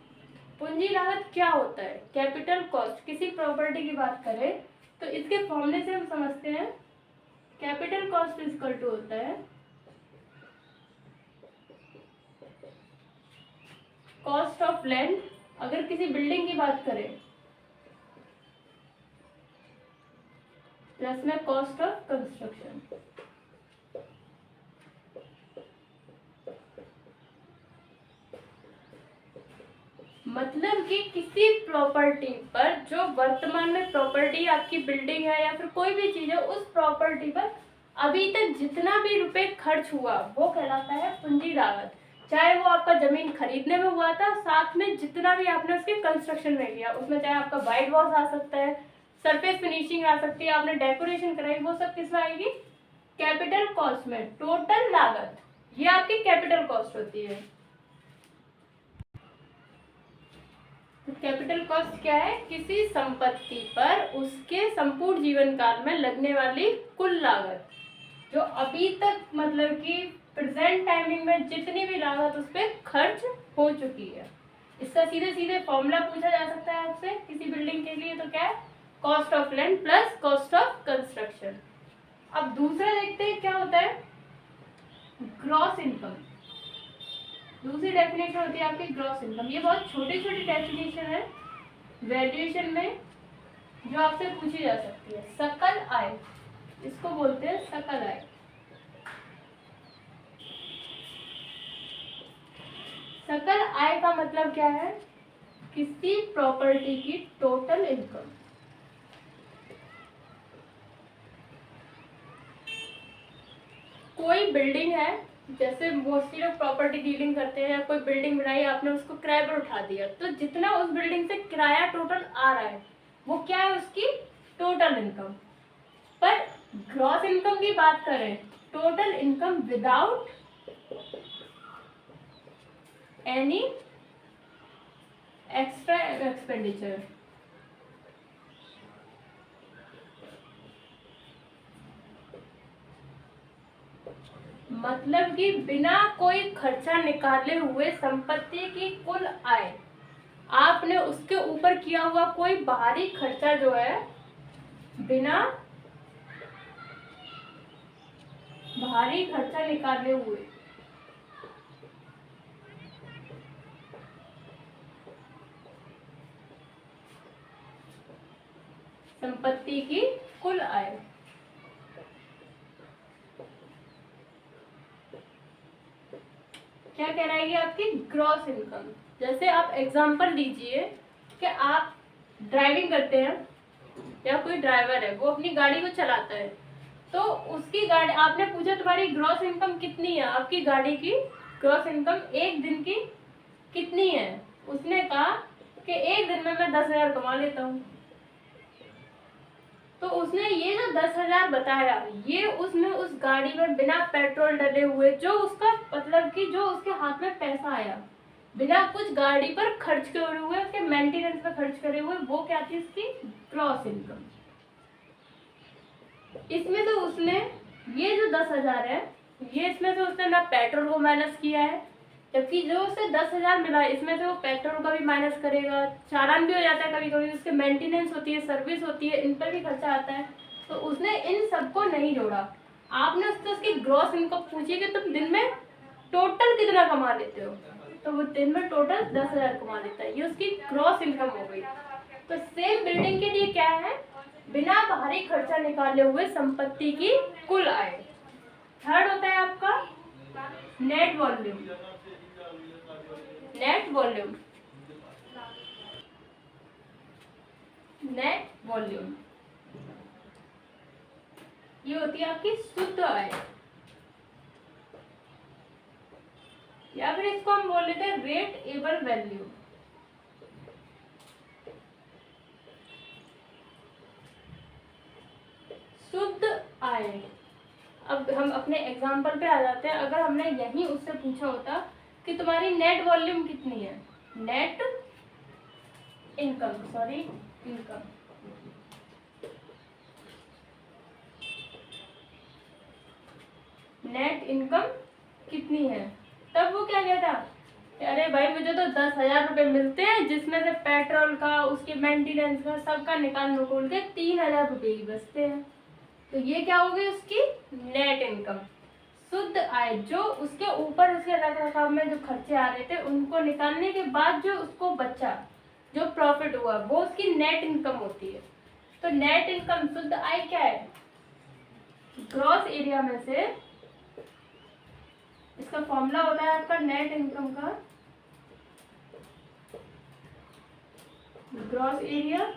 पूंजी लागत क्या होता है, कैपिटल कॉस्ट। किसी प्रॉपर्टी की बात करें तो इसके फॉर्मूले से हम समझते हैं, कैपिटल कॉस्ट इक्वल टू होता है कॉस्ट ऑफ लैंड। अगर किसी बिल्डिंग की बात करें प्लस में कॉस्ट ऑफ कंस्ट्रक्शन। मतलब कि किसी प्रॉपर्टी पर जो वर्तमान में प्रॉपर्टी आपकी बिल्डिंग है या फिर कोई भी चीज है, उस प्रॉपर्टी पर अभी तक जितना भी रुपए खर्च हुआ वो कहलाता है पूंजी लागत। चाहे वो आपका जमीन खरीदने में हुआ था, साथ में जितना भी आपने उसके कंस्ट्रक्शन में किया, उसमें चाहे आपका वाइट वॉश आ सकता है, सरफेस फिनिशिंग आ सकती है, आपने डेकोरेशन कराई, वो सब किसमें आएगी, कैपिटल कॉस्ट में, टोटल लागत। ये आपकी कैपिटल कॉस्ट होती है। तो कैपिटल कॉस्ट क्या है? किसी संपत्ति पर उसके संपूर्ण जीवन काल में लगने वाली कुल लागत, जो अभी तक मतलब कि प्रेजेंट टाइमिंग में जितनी भी लागत उस पर खर्च हो चुकी है। इसका सीधे सीधे फॉर्मूला पूछा जा सकता है आपसे किसी बिल्डिंग के लिए, तो क्या है? Cost of land plus cost of construction. अब दूसरा देखते हैं क्या होता है, ग्रॉस इनकम। दूसरी डेफिनेशन होती है आपकी ग्रॉस इनकम। ये बहुत छोटी छोटी डेफिनेशन है वैल्यूएशन में जो आपसे पूछी जा सकती है। सकल आय, इसको बोलते हैं सकल आय। सकल आय का मतलब क्या है? किसी प्रॉपर्टी की टोटल इनकम। कोई बिल्डिंग है, जैसे मोस्टली लोग प्रॉपर्टी डीलिंग करते हैं, कोई बिल्डिंग बनाई आपने, उसको किराए पर उठा दिया, तो जितना उस बिल्डिंग से किराया टोटल आ रहा है वो क्या है? उसकी टोटल इनकम। पर ग्रॉस इनकम की बात करें, total income without any extra expenditure. मतलब कि बिना कोई खर्चा निकाले हुए संपत्ति की कुल आय, आपने उसके ऊपर किया हुआ कोई बाहरी खर्चा जो है, बिना भारी खर्चा निकाले हुए संपत्ति की कुल आय। क्या कहलाएगी? आपकी ग्रॉस इनकम। जैसे आप एग्जांपल लीजिए कि आप ड्राइविंग करते हैं या कोई ड्राइवर है वो अपनी गाड़ी को चलाता है, तो उसकी गाड़ी, आपने पूछा तुम्हारी ग्रॉस इनकम कितनी है, आपकी गाड़ी की ग्रॉस इनकम एक दिन की कितनी है? उसने कहा कि एक दिन में मैं 10,000 कमा लेता हूँ। तो उसने ये जो 10,000 बताया, ये उसने उस गाड़ी में बिना पेट्रोल डले हुए, जो उसका मतलब कि जो उसके हाथ में पैसा आया बिना कुछ गाड़ी पर खर्च करे हुए, उसके मेंटेनेंस पर खर्च करे हुए, वो क्या थी? उसकी ग्रॉस इनकम। इसमें तो उसने ये जो 10,000 है, ये इसमें से उसने ना पेट्रोल को माइनस किया है, जबकि जो उसे 10,000 मिला है इसमें से वो पेट्रोल का भी माइनस करेगा, चालान भी हो जाता है कभी कभी, उसके मेंटेनेंस होती है, सर्विस होती है, इन पर भी खर्चा आता है, तो उसने इन सबको नहीं जोड़ा। आपने उससे उसकी ग्रॉस इनकम पूछी कि तुम दिन में टोटल कितना कमा लेते हो, तो वो दिन में टोटल 10,000 कमा लेता है, ये उसकी ग्रॉस इनकम हो गई। तो सेम बिल्डिंग के लिए क्या है? बिना बाहरी खर्चा निकाले हुए संपत्ति की कुल आय। थर्ड होता है आपका net volume. Net volume, net volume ये होती है आपकी शुद्ध आय, या फिर इसको हम बोल लेते हैं रेट एबल वैल्यू। शुद्ध आय। अब हम अपने एग्जाम्पल पे आ जाते हैं। अगर हमने यही उससे पूछा होता कि तुम्हारी नेट वॉल्यूम कितनी है, net income, sorry income, net income कितनी है, तब वो क्या कहता? अरे भाई मुझे तो 10,000 रुपये मिलते हैं, जिसमें से पेट्रोल का, उसके मेंटेनेंस का, सबका निकाल निकोल के 3,000 रुपये ही बचते हैं। तो ये क्या हो गई? उसकी नेट इनकम, शुद्ध आय। जो उसके ऊपर उसके रख रखाव में जो खर्चे आ रहे थे उनको निकालने के बाद जो उसको बचा, जो प्रॉफिट हुआ, वो उसकी नेट इनकम होती है। तो नेट इनकम, शुद्ध आय क्या है? ग्रॉस एरिया में से, इसका फॉर्मूला होता है आपका नेट इनकम का, gross area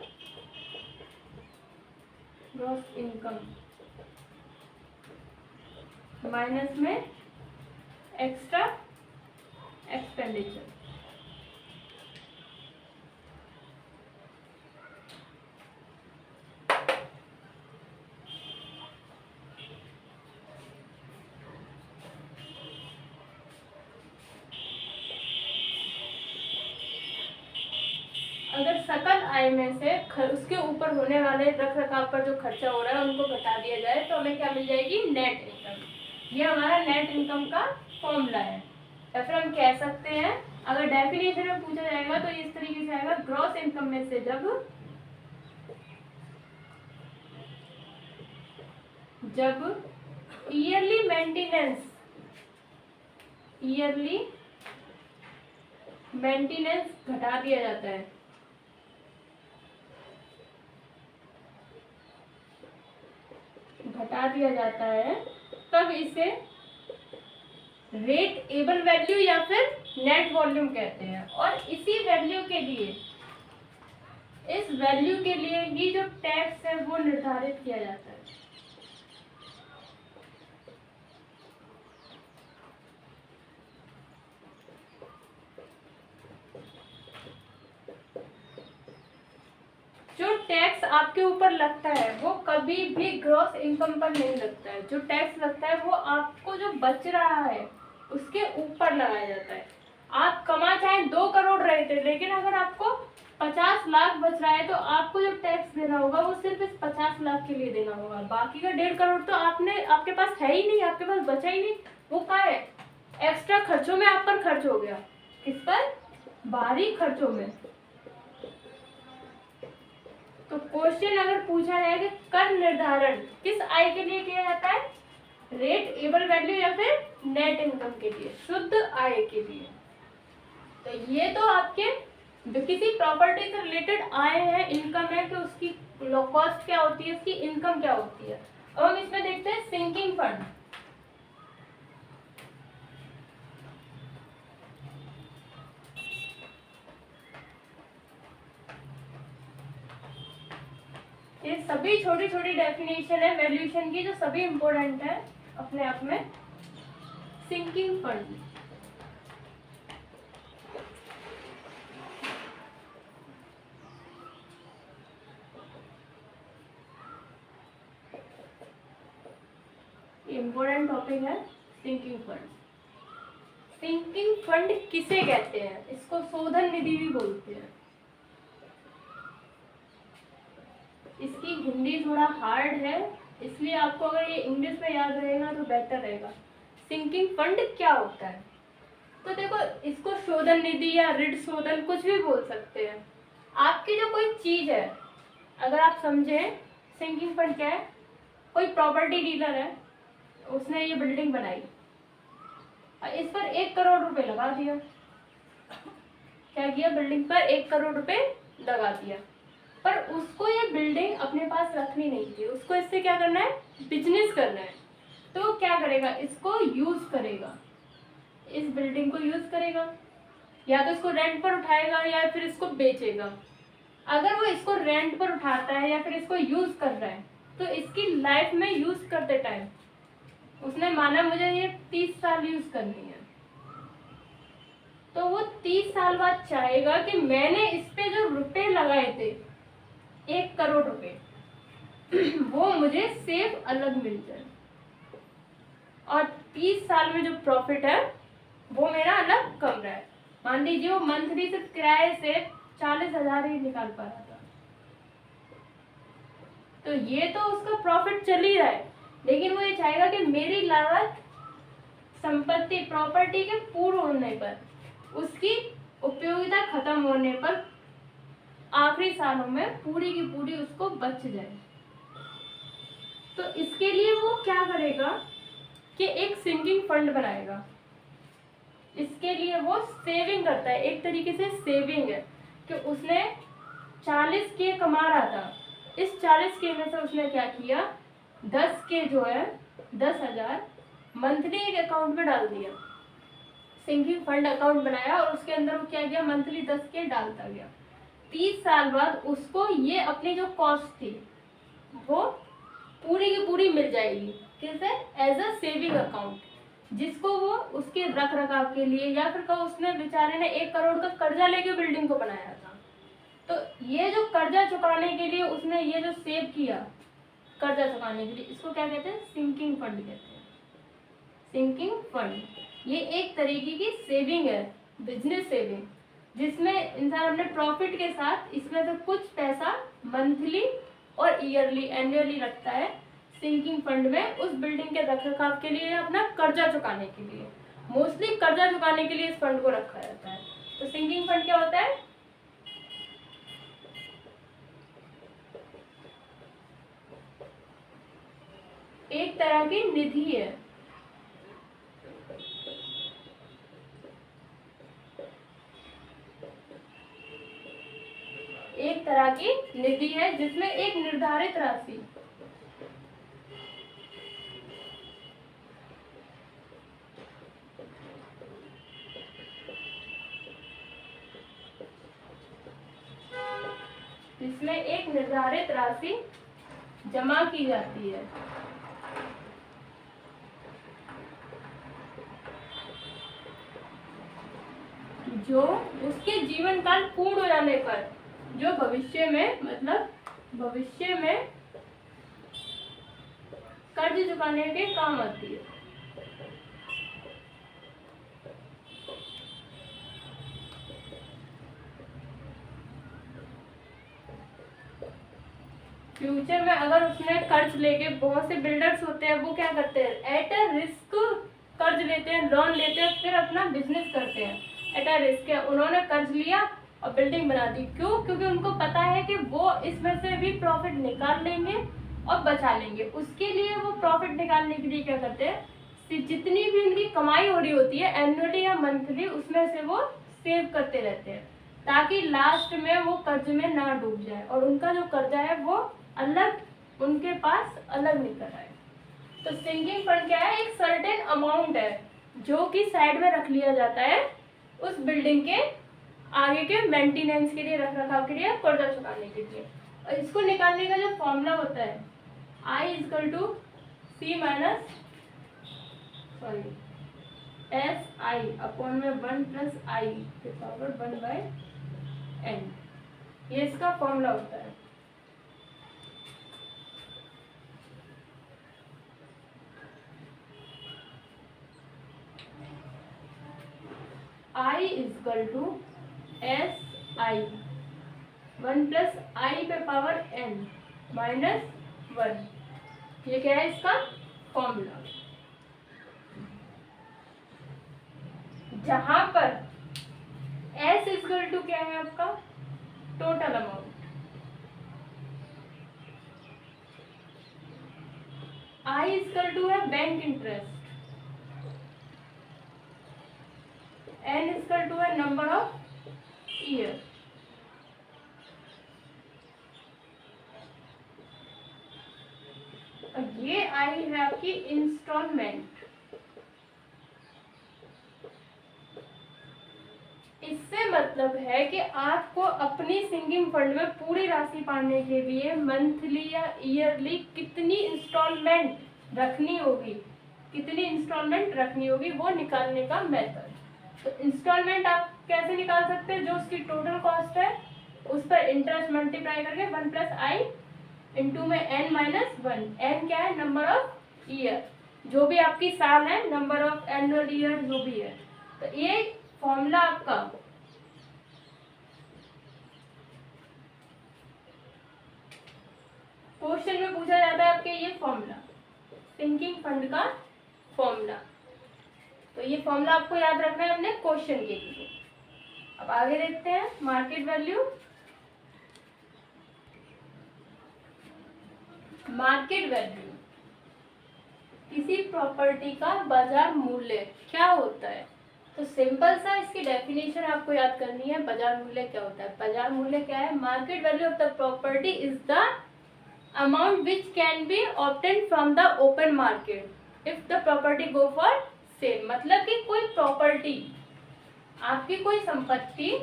gross income minus में एक्स्ट्रा एक्सपेंडिचर। अगर सकल आय में से उसके ऊपर होने वाले रख रखाव पर जो खर्चा हो रहा है उनको घटा दिया जाए तो हमें क्या मिल जाएगी, नेट इनकम। ये हमारा नेट इनकम का फॉर्मूला है। या फिर हम कह सकते हैं, अगर डेफिनेशन में पूछा जाएगा तो इस तरीके से आएगा, ग्रॉस इनकम में से जब ईयरली मेंटेनेंस घटा दिया जाता है, तब इसे रेट एबल वैल्यू या फिर नेट वॉल्यूम कहते हैं। और इसी वैल्यू के लिए, इस वैल्यू के लिए ही जो टैक्स है वो निर्धारित किया जाता है। जो टैक्स आपके ऊपर लगता है वो कभी भी ग्रॉस इनकम पर नहीं लगता है। जो टैक्स लगता है वो आपको जो बच रहा है उसके ऊपर लगाया जाता है। आप कमा चाहे 2 करोड़ रहे थे, लेकिन अगर आपको 50 लाख बच रहा है तो आपको जो टैक्स देना होगा वो सिर्फ इस 50 लाख के लिए देना होगा। बाकी का 1.5 करोड़ तो आपके पास है ही नहीं, आपके पास बचा ही नहीं। वो कहाँ है? एक्स्ट्रा खर्चों में आप पर खर्च हो गया। किस पर? बाहरी खर्चों में। तो क्वेश्चन अगर पूछा जाए कि कर निर्धारण किस आय के लिए किया जाता है, रेट एबल वैल्यू या फिर नेट इनकम के लिए, शुद्ध आय के लिए। तो ये तो आपके जो किसी प्रॉपर्टी से रिलेटेड आय है, इनकम है, कि उसकी कॉस्ट क्या होती है, उसकी इनकम क्या होती है। अब हम इसमें देखते हैं सिंकिंग फंड। ये सभी छोटी छोटी डेफिनेशन है वैल्यूएशन की जो सभी इंपॉर्टेंट है अपने आप में। सिंकिंग फंड, इंपॉर्टेंट टॉपिक है सिंकिंग फंड। सिंकिंग फंड किसे कहते हैं? इसको शोधन निधि भी बोलते हैं। इसकी हिंदी थोड़ा हार्ड है, इसलिए आपको अगर ये इंग्लिश में याद रहेगा तो बेटर रहेगा। सिंकिंग फंड क्या होता है? तो देखो, इसको शोधन निधि या ऋण शोधन कुछ भी बोल सकते हैं। आपकी जो कोई चीज है, अगर आप समझे सिंकिंग फंड क्या है, कोई प्रॉपर्टी डीलर है, उसने ये बिल्डिंग बनाई, इस पर 1 करोड़ रुपए लगा दिया। क्या किया? बिल्डिंग पर 1 करोड़ रुपए लगा दिया। पर उसको ये बिल्डिंग अपने पास रखनी नहीं थी, उसको इससे क्या करना है? बिजनेस करना है। तो क्या करेगा? इसको यूज करेगा, इस बिल्डिंग को यूज करेगा, या तो इसको रेंट पर उठाएगा या फिर इसको बेचेगा। अगर वो इसको रेंट पर उठाता है या फिर इसको यूज कर रहा है तो इसकी लाइफ में यूज करते टाइम उसने माना मुझे ये 30 साल यूज करनी है, तो वो 30 साल बाद चाहेगा कि मैंने इस पे जो रुपए लगाए थे 1 करोड़ रुपए वो मुझे सेफ अलग मिल जाए, और 30 साल में जो प्रॉफिट है वो मेरा अलग कम रहा है। मान लीजिए वो मंथली सिर्फ किराए से 40,000 ही निकाल पा रहा था, तो ये तो उसका प्रॉफिट चल ही रहा है, लेकिन वो ये चाहेगा कि मेरी लागत संपत्ति प्रॉपर्टी के पूर्ण होने पर, उसकी उपयोगिता खत्म होने पर आखिरी सालों में पूरी की पूरी उसको बच जाए। तो इसके लिए वो क्या करेगा कि एक सिंकिंग फंड बनाएगा। इसके लिए वो सेविंग करता है, एक तरीके से सेविंग है कि उसने 40 के कमा रहा था, इस 40 के में से उसने क्या किया, 10 के जो है 10,000 मंथली एक अकाउंट में डाल दिया, सिंकिंग फंड अकाउंट बनाया, और उसके अंदर वो क्या किया, मंथली 10 के डालता गया। 30 साल बाद उसको ये अपनी जो कॉस्ट थी वो पूरी की पूरी मिल जाएगी। कैसे? एज अ सेविंग अकाउंट, जिसको वो उसके रख रखाव के लिए, या फिर कहो उसने बेचारे ने 1 करोड़ का कर्जा लेके बिल्डिंग को बनाया था, तो ये जो कर्जा चुकाने के लिए उसने ये जो सेव किया कर्जा चुकाने के लिए, इसको क्या कहते हैं? सिंकिंग फंड कहते हैं। सिंकिंग फंड ये एक तरीके की सेविंग है, बिजनेस सेविंग, जिसमें इंसान अपने प्रॉफिट के साथ इसमें से कुछ पैसा मंथली और ईयरली एनुअली रखता है सिंकिंग फंड में, उस बिल्डिंग के रखरखाव के लिए, अपना कर्जा चुकाने के लिए। मोस्टली कर्जा चुकाने के लिए इस फंड को रखा जाता है। तो सिंकिंग फंड क्या होता है? एक तरह की निधि है। एक तरह की निधि है जिसमें एक निर्धारित राशि जमा की जाती है। जो उसके जीवन काल पूर्ण हो जाने पर, जो भविष्य में, मतलब भविष्य में कर्ज चुकाने के काम आती है। फ्यूचर में अगर उसने कर्ज लेके, बहुत से बिल्डर्स होते हैं वो क्या करते हैं, एट अ रिस्क कर्ज लेते हैं, लोन लेते हैं, फिर अपना बिजनेस करते हैं। एट अ रिस्क है, उन्होंने कर्ज लिया और बिल्डिंग बना दी। क्यों? क्योंकि उनको पता है कि वो इसमें से भी प्रॉफिट निकाल लेंगे और बचा लेंगे। उसके लिए वो प्रॉफिट निकालने के लिए क्या करते हैं, जितनी भी उनकी कमाई हो रही होती है एनुअली या मंथली, उसमें से वो सेव करते रहते हैं ताकि लास्ट में वो कर्ज में ना डूब जाए और उनका जो कर्जा है वो अलग उनके पास अलग निकल आए। तो सिंकिंग फंड क्या है, एक सर्टेन अमाउंट है जो कि साइड में रख लिया जाता है उस बिल्डिंग के आगे के मेंटेनेंस के लिए, रखरखाव के लिए, कर्जा चुकाने के लिए। और इसको निकालने का जो फॉर्मूला होता है I equal to C minus S I upon में 1 प्लस आई के पावर 1/n, ये इसका फॉर्मूला होता है। I equal to S I 1 plus I पे पावर n माइनस 1, ये क्या है इसका फॉर्मूला। जहां पर S इक्वल टू क्या है आपका, total amount, I equal to है bank interest, N equal to है नंबर ऑफ ईयर, ये आई है आपकी इंस्टॉलमेंट। इससे मतलब है कि आपको अपनी सिंकिंग फंड में पूरी राशि पाने के लिए मंथली या ईयरली कितनी इंस्टॉलमेंट रखनी होगी, वो निकालने का मेथड। तो इंस्टॉलमेंट आप कैसे निकाल सकते हैं, जो उसकी टोटल कॉस्ट है उस पर इंटरेस्ट मल्टीप्लाई करके 1 प्लस आई इंटू में n माइनस 1, n क्या है, नंबर ऑफ ईयर, जो भी आपकी साल है, नंबर ऑफ एनुअल ईयर जो भी है। तो ये फॉर्मूला आपका क्वेश्चन में पूछा जाता है आपके, ये फॉर्मूला सिंकिंग फंड का फॉर्मूला। तो ये फॉर्मूला आपको याद रखना है अपने क्वेश्चन के लिए। अब आगे देखते हैं मार्केट वैल्यू। मार्केट वैल्यू किसी प्रॉपर्टी का बाजार मूल्य क्या होता है। तो सिंपल सा इसकी डेफिनेशन आपको याद करनी है। बाजार मूल्य क्या होता है, बाजार मूल्य क्या है, market value of the property is the amount which can be obtain from the open market if the property go for sale. मतलब कि कोई प्रॉपर्टी, आपकी कोई संपत्ति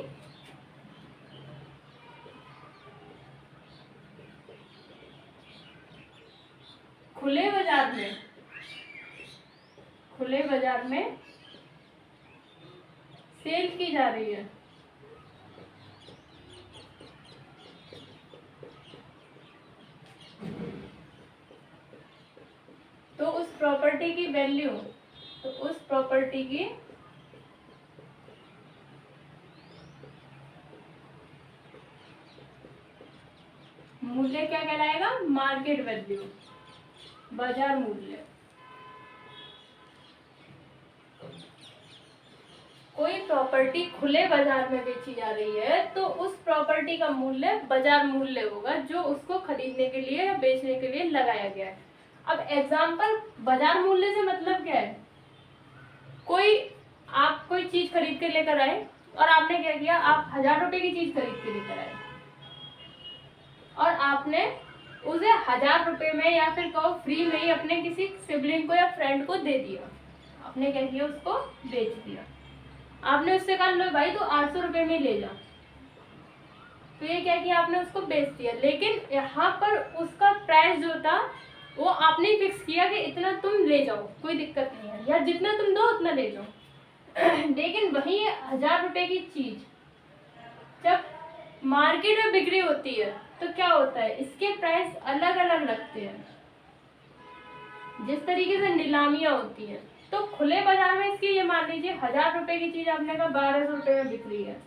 खुले बाजार में सेल की जा रही है, तो उस प्रॉपर्टी की वैल्यू, मूल्य क्या कहलाएगा? मार्केट वैल्यू, बाजार मूल्य। कोई प्रॉपर्टी खुले बाजार में बेची जा रही है तो उस प्रॉपर्टी का मूल्य बाजार मूल्य होगा, जो उसको खरीदने के लिए या बेचने के लिए लगाया गया है। अब एग्जाम्पल, बाजार मूल्य से मतलब क्या है? आप कोई चीज खरीद के लेकर आए और आपने क्या किया, आप 1000 रुपए की चीज खरीद के लेकर आए और आपने उसे 1000 रुपए में या फिर कहो फ्री में ही अपने किसी सिबलिंग को या फ्रेंड को दे दिया। आपने क्या किया, उसको बेच दिया। आपने उससे कहा लो भाई तो 800 रुपए में ले जा, तो ये क्या किया, आपने उसको बेच दिया। लेकिन यहाँ पर उसका प्राइस जो था वो आपने फिक्स किया कि इतना तुम ले जाओ, कोई दिक्कत नहीं है, या जितना तुम दो उतना ले जाओ। लेकिन वही 1000 रुपए की चीज जब मार्केट में बिक्री होती है तो क्या होता है, इसके प्राइस अलग अलग लगते हैं। जिस तरीके से नीलामियां होती हैं, तो खुले बाजार में इसकी ये मान लीजिए 1000 रुपए की चीज आपने कहा 1200 रुपए में बिक रही है,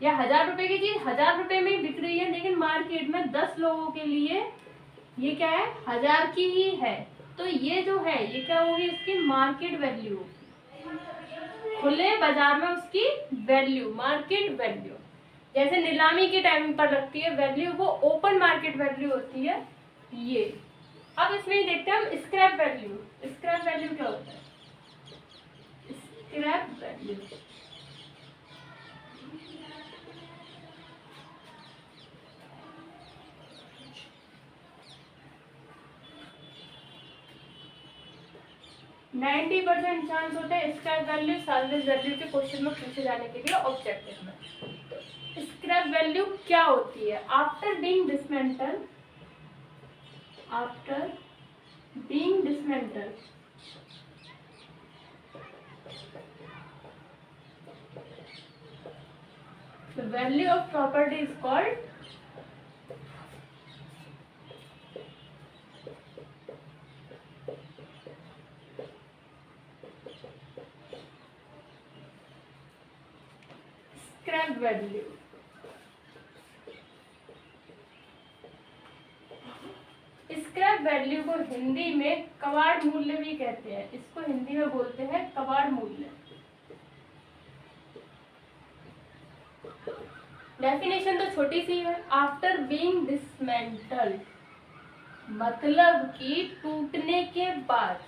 या 1000 रुपए की चीज 1000 रुपए में ही बिक रही है, लेकिन मार्केट में 10 लोगों के लिए ये क्या है, 1000 की ही है। तो ये जो है ये क्या होगी, इसकी मार्केट वैल्यू, खुले बाजार में उसकी वैल्यू, मार्केट वैल्यू। जैसे नीलामी के टाइम पर लगती है वैल्यू, वो ओपन मार्केट वैल्यू होती है ये। अब इसमें देखते हैं हम स्क्रैप वैल्यू। स्क्रैप वैल्यू क्या होता है? स्क्रैप वैल्यू नाइन्टी % चांस होता है स्क्रैप वैल्यू सैलवेज वैल्यू के क्वेश्चन में पूछे जाने के लिए ऑब्जेक्टिव में। स्क्रैप वैल्यू क्या होती है? After being dismantle, after being dismantle, the value of property is called scrap value। Scrap value को हिंदी में कबाड़ मूल्य भी कहते हैं। इसको हिंदी में बोलते हैं कबाड़ मूल्य। डेफिनेशन तो छोटी सी है। आफ्टर बीइंग डिसमेंटल मतलब कि टूटने के बाद,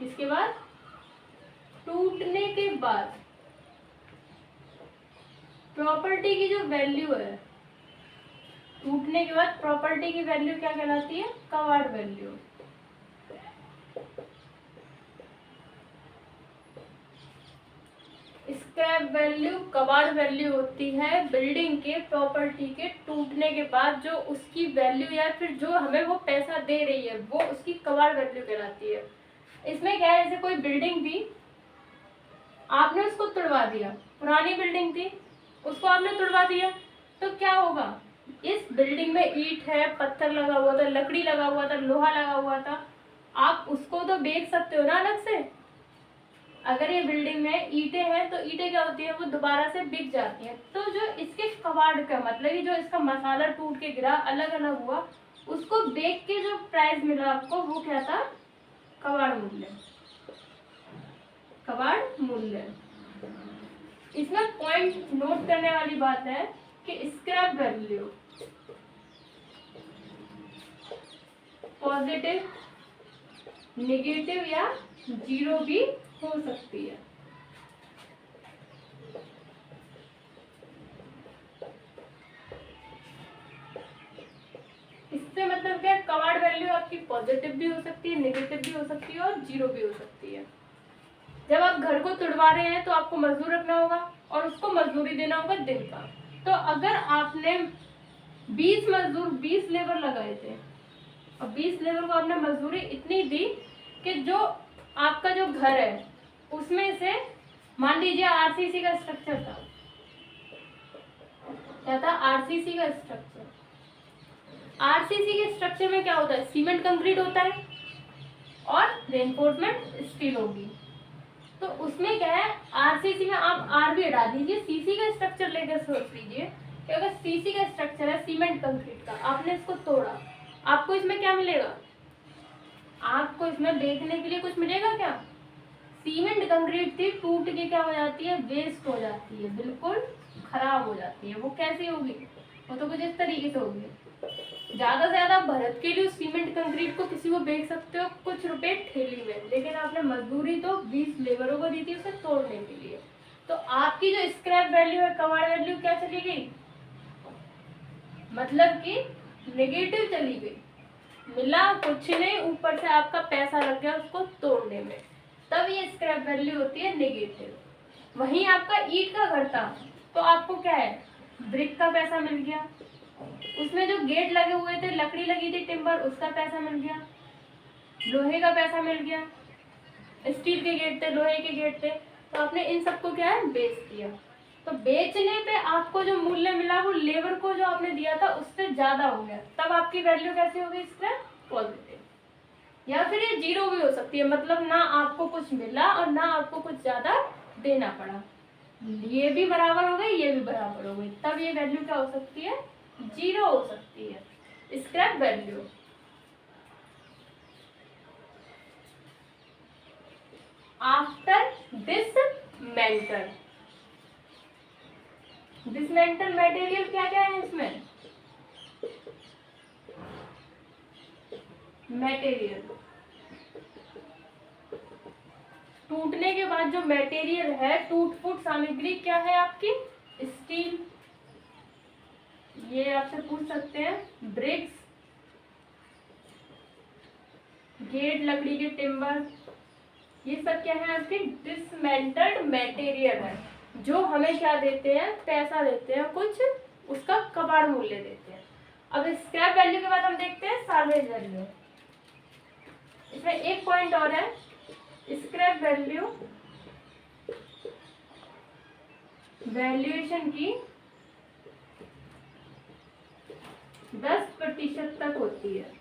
इसके बाद टूटने के बाद प्रॉपर्टी की जो वैल्यू है, टूटने के बाद प्रॉपर्टी की वैल्यू क्या कहलाती है? कबाड़ वैल्यू। स्क्रैप वैल्यू कबाड़ वैल्यू होती है बिल्डिंग के, प्रॉपर्टी के टूटने के बाद जो उसकी वैल्यू या फिर जो हमें वो पैसा दे रही है वो उसकी कबाड़ वैल्यू कहलाती है। इसमें क्या है, जैसे कोई बिल्डिंग थी, आपने उसको तुड़वा दिया, पुरानी बिल्डिंग थी उसको आपने तुड़वा दिया, तो क्या होगा, इस बिल्डिंग में ईंट है, पत्थर लगा हुआ था, लकड़ी लगा हुआ था, लोहा लगा हुआ था, आप उसको तो बेच सकते हो ना अलग से। अगर ये बिल्डिंग में ईंटें हैं तो ईंटें क्या होती है, वो दोबारा से बिक जाती हैं। तो जो इसके कबाड़ का मतलब कि जो इसका मसाला टूट के गिरा, अलग अलग हुआ, उसको बेच के जो प्राइस मिला आपको वो क्या था? कबाड़ मूल्य। कबाड़ मूल्य। इसमें पॉइंट नोट करने वाली बात है कि स्क्रैप वैल्यू पॉजिटिव, नेगेटिव या जीरो भी हो सकती है। इससे मतलब क्या, कबाड़ वैल्यू आपकी पॉजिटिव भी हो सकती है, नेगेटिव भी हो सकती है और जीरो भी हो सकती है। जब आप घर को तुड़वा रहे हैं तो आपको मजदूर रखना होगा और उसको मजदूरी देना होगा दिन का। तो अगर आपने 20 मजदूर 20 लेबर लगाए थे और 20 लेबर को आपने मजदूरी इतनी दी कि जो आपका जो घर है उसमें से मान लीजिए आरसीसी का स्ट्रक्चर था, क्या था? आरसीसी का स्ट्रक्चर। आरसीसी के स्ट्रक्चर में क्या होता है? सीमेंट कंक्रीट होता है और रेनफोर्समेंट स्टील होगी। तो उसमें क्या है, आरसीसी में आप आर भी हटा दीजिए, सीसी का स्ट्रक्चर लेकर सोच लीजिए कि अगर सीसी का स्ट्रक्चर है सीमेंट कंक्रीट का, आपने इसको तोड़ा, आपको इसमें क्या मिलेगा? आपको इसमें देखने के लिए कुछ मिलेगा क्या? सीमेंट कंक्रीट थी, टूट के क्या हो जाती है? वेस्ट हो जाती है, बिल्कुल खराब हो जाती है। वो कैसी होगी? वो तो कुछ इस तरीके से होगी। ज्यादा से ज्यादा भरत के लिए उस सीमेंट कंक्रीट को किसी को बेच सकते हो कुछ रुपए ठेली में, लेकिन आपने मजदूरी तो 20 लेबरों को दी थी उसे तोड़ने के लिए। तो आपकी जो स्क्रैप वैल्यू है, कबाड़ वैल्यू क्या चली गई? मतलब कि नेगेटिव चली गई। मिला कुछ नहीं, ऊपर से आपका पैसा लग गया उसको तोड़ने में, तब ये स्क्रैप वैल्यू होती है नेगेटिव। वहीं आपका ईंट का घर था तो आपको क्या है? ब्रिक का पैसा मिल गया, उसमें जो गेट लगे हुए थे, लकड़ी लगी थी टिम्बर, उसका पैसा मिल गया, लोहे का पैसा मिल गया, स्टील के गेट थे, लोहे के गेट थे, तो आपने इन सबको क्या है? बेच दिया। तो बेचने पे आपको जो मूल्य मिला वो लेबर को जो आपने दिया था उससे ज्यादा हो गया, तब आपकी वैल्यू कैसी होगी? Scrap positive. या फिर ये जीरो भी हो सकती है, मतलब ना आपको कुछ मिला और ना आपको कुछ ज्यादा देना पड़ा, ये भी बराबर हो गई, ये भी बराबर हो गई, तब ये वैल्यू क्या हो सकती है? जीरो हो सकती है scrap value. After dismantle, dismantle material क्या क्या है इसमें? मटेरियल, टूटने के बाद जो मटेरियल है, टूट फूट सामग्री क्या है आपकी? स्टील, ये आपसे पूछ सकते हैं, ब्रिक्स, गेट लकड़ी के टिम्बर, ये सब क्या है? आपकी डिसमेंटल्ड मटेरियल है, जो हमें क्या देते हैं? पैसा देते हैं, कुछ उसका कबाड़ मूल्य देते हैं। अब स्क्रैप वैल्यू के बाद हम देखते हैं साल्वेज वैल्यू। इसमें एक पॉइंट और है, स्क्रैप वैल्यू वैल्यूएशन की 10% तक होती है।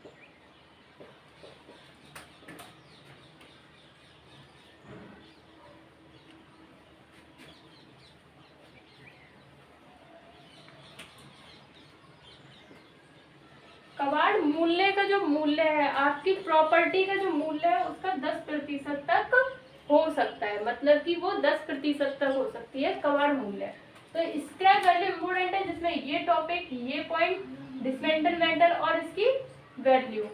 कबाड़ मूल्य का जो मूल्य है, आपकी प्रॉपर्टी का जो मूल्य है उसका 10% तक हो सकता है, मतलब कि वो 10% तक हो सकती है कबाड़ मूल्य। तो स्क्रैप वैल्यू इम्पोर्टेंट है, जिसमें ये टॉपिक, ये पॉइंट, डिसमेंटल मेटल और इसकी वैल्यू,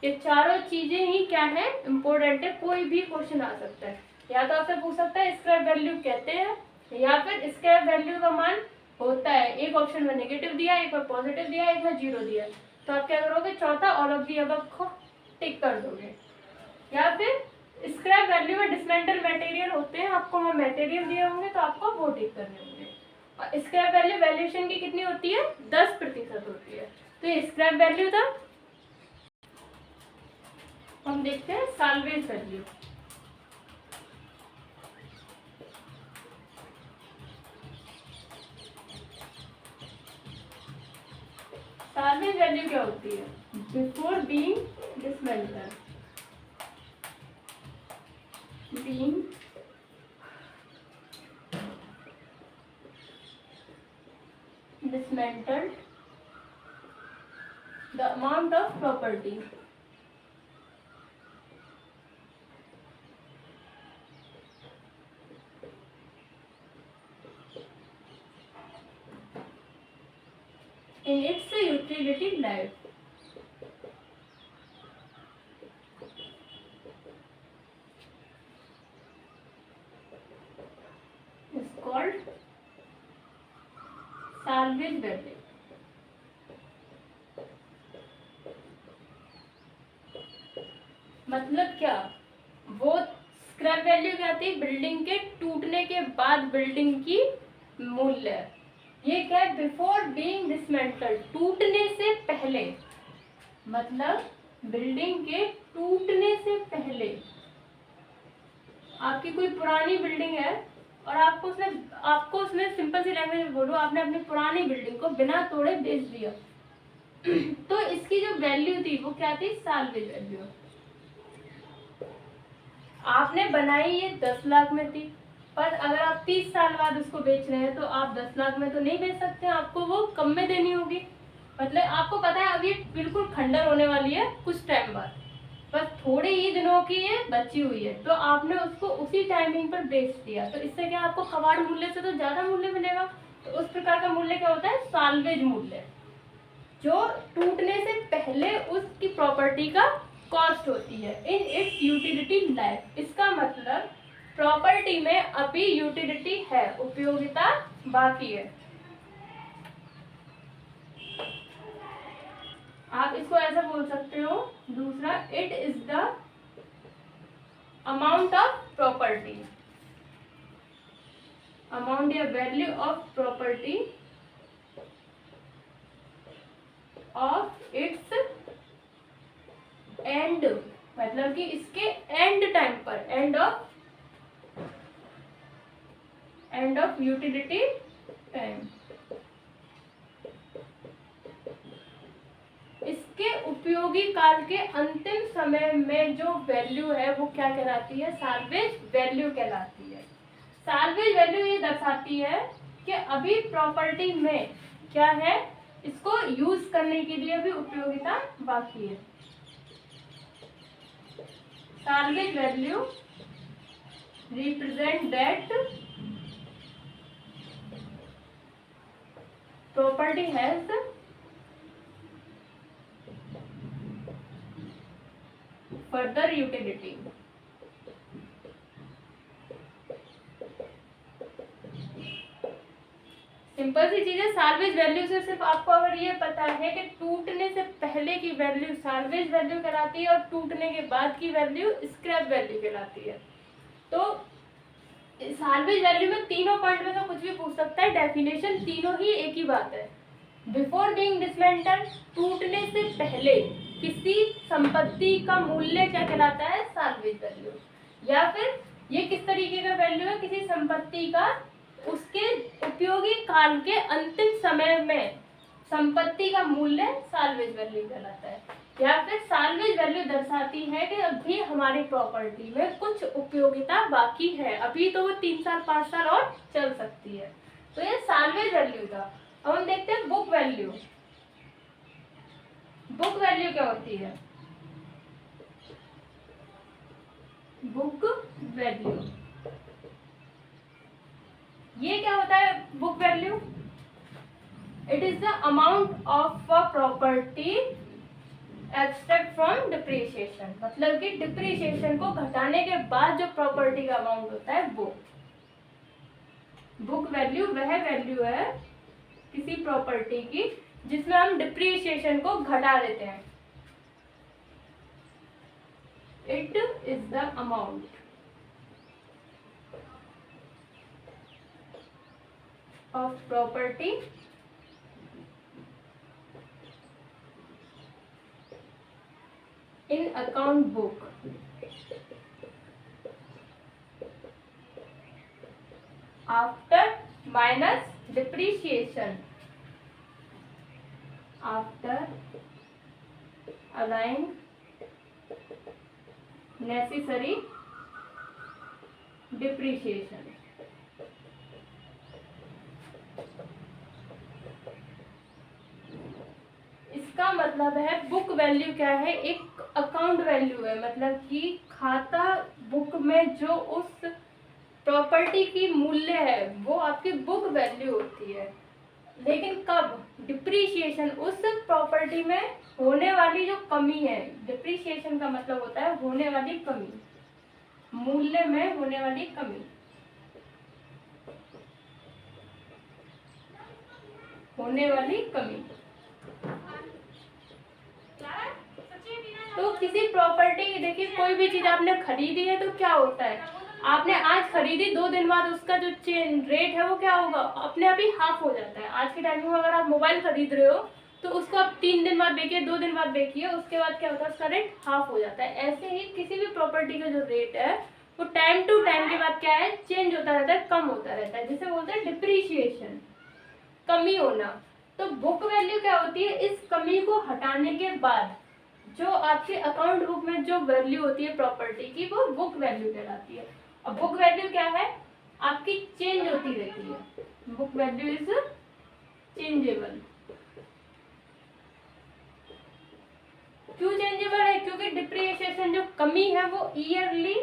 ये चारों चीजें ही क्या है? इम्पोर्टेंट है। कोई भी क्वेश्चन आ सकता है, या तो आपसे पूछ सकता है स्क्रैप वैल्यू कहते हैं, या फिर स्क्रैप वैल्यू का मान होता है, एक ऑप्शन में नेगेटिव दिया, एक में पॉजिटिव दिया, एक में जीरो दिया, तो आप क्या करोगे? चौथा ऑल ऑफ दी अबव को टिक कर दोगे। या फिर स्क्रैप वैल्यू में डिसमेंटल मटेरियल होते हैं, आपको वहाँ मटेरियल दिए होंगे तो आपको वो टिक करने होंगे। और स्क्रैप वैल्यू वैल्यूएशन की कितनी होती है? 10% होती है। तो ये स्क्रैप वैल्यू था। हम देखते हैं साल्वेज वैल्यू। साल्वेज वैल्यू क्या होती है? Before being dismantle, being dismantled, the amount of property in its utility life is called salvage value. मतलब क्या? वो स्क्रैप वैल्यू क्या थी? बिल्डिंग के टूटने के बाद बिल्डिंग की मूल्य। ये क्या है? बिफोर बीइंग डिसमेंटल्ड, टूटने से पहले, मतलब बिल्डिंग के टूटने से पहले। आपकी कोई पुरानी बिल्डिंग है और आपको उसमें सिंपल सी लैंग्वेज में बोलो, आपने अपनी पुरानी बिल्डिंग को बिना तोड़े बेच दिया तो इसकी जो वैल्यू थी वो क्या थी? Salvage value. आपने बनाई ये 10 लाख में थी, पर अगर आप 30 साल बाद उसको बेच रहे हैं तो आप 10 लाख में तो नहीं बेच सकते, आपको वो कम में देनी होगी। मतलब आपको पता है अब ये बिल्कुल खंडर होने वाली है कुछ टाइम बाद, बस थोड़े ही दिनों की ये बची हुई है, तो आपने उसको उसी टाइमिंग पर बेच दिया, तो इससे क्या आपको कबाड़ मूल्य से तो ज्यादा मूल्य मिलेगा। तो उस प्रकार का मूल्य क्या होता है, साल्वेज मूल्य, जो टूटने से पहले उसकी प्रॉपर्टी का कॉस्ट होती है इन इट्स यूटिलिटी लाइफ। इसका मतलब प्रॉपर्टी में अभी यूटिलिटी है, उपयोगिता बाकी है। आप इसको ऐसा बोल सकते हो। दूसरा, it is the amount of property, amount या value of property of its end, मतलब कि इसके एंड टाइम पर, एंड ऑफ यूटिलिटी टाइम, इसके उपयोगी काल के अंतिम समय में जो वैल्यू है वो क्या कहलाती है, साल्वेज वैल्यू कहलाती है। साल्वेज वैल्यू ये दर्शाती है कि अभी प्रॉपर्टी में क्या है, इसको यूज करने के लिए भी उपयोगिता बाकी है। Salvage value represent that property has further utility. Simple सी चीज है, साल्वेज वैल्यू से सिर्फ आपको अगर ये पता है कि टूटने से पहले की वैल्यू साल्वेज वैल्यू कहलाती है और टूटने के बाद की वैल्यू स्क्रैप वैल्यू कहलाती है। तो साल्वेज वैल्यू में तीनों पॉइंट में से कुछ भी पूछ सकता है, डेफिनेशन तीनों ही एक ही बात है। बिफोर बीइंग डिसमेंटल, टूटने से पहले किसी संपत्ति का मूल्य क्या कहलाता है, साल्वेज वैल्यू। या फिर ये किस तरीके का वैल्यू है, किसी संपत्ति का उसके उपयोगी काल के अंतिम समय में संपत्ति का मूल्य साल्वेज वैल्यू कहलाता है। या फिर साल्वेज वैल्यू दर्शाती है कि अभी हमारी प्रॉपर्टी में कुछ उपयोगिता बाकी है, अभी तो वो 3 साल 5 साल और चल सकती है। तो ये साल्वेज वैल्यू था। अब हम देखते हैं बुक वैल्यू। बुक वैल्यू क्या होती है, बुक वैल्यू, ये क्या होता है book value, it is the amount of a property extract from depreciation, मतलब कि डिप्रिसिएशन को घटाने के बाद जो प्रॉपर्टी का अमाउंट होता है वो। बुक वैल्यू वह वैल्यू है किसी प्रॉपर्टी की जिसमें हम डिप्रिसिएशन को घटा देते हैं। It is the amount of property in account book after minus depreciation, after allowing necessary depreciation। इसका मतलब है बुक वैल्यू क्या है, एक अकाउंट वैल्यू है, मतलब कि खाता बुक में जो उस प्रॉपर्टी की मूल्य है वो आपकी बुक वैल्यू होती है। लेकिन कब, डिप्रिसिएशन, उस प्रॉपर्टी में होने वाली जो कमी है, डिप्रिसिएशन का मतलब होता है होने वाली कमी, मूल्य में होने वाली कमी, होने वाली कमी। तो किसी प्रॉपर्टी, देखिए कोई भी चीज आपने खरीदी है तो क्या होता है, आपने आज खरीदी, 2 दिन बाद उसका जो चेंज रेट है वो क्या होगा, अपने आप ही हाफ हो जाता है। आज के टाइम में अगर आप मोबाइल खरीद रहे हो तो उसको आप 3 दिन बाद बेचिए, 2 दिन बाद बेचिए, उसके बाद क्या होता है, उसका रेट हाफ हो जाता है। ऐसे ही किसी भी प्रॉपर्टी का जो रेट है वो टाइम टू टाइम के बाद क्या है, चेंज होता रहता है, कम होता रहता है, जिसे बोलते हैं डिप्रिसिएशन, कमी होना। तो बुक वैल्यू क्या होती है, इस कमी को हटाने के बाद जो आपके अकाउंट बुक में जो वैल्यू होती है प्रॉपर्टी की वो बुक वैल्यू कहलाती है। अब बुक वैल्यू क्या है, आपकी चेंज होती रहती है। Book value is changeable. क्यों चेंजेबल है? क्योंकि डिप्रिसिएशन जो कमी है वो ईयरली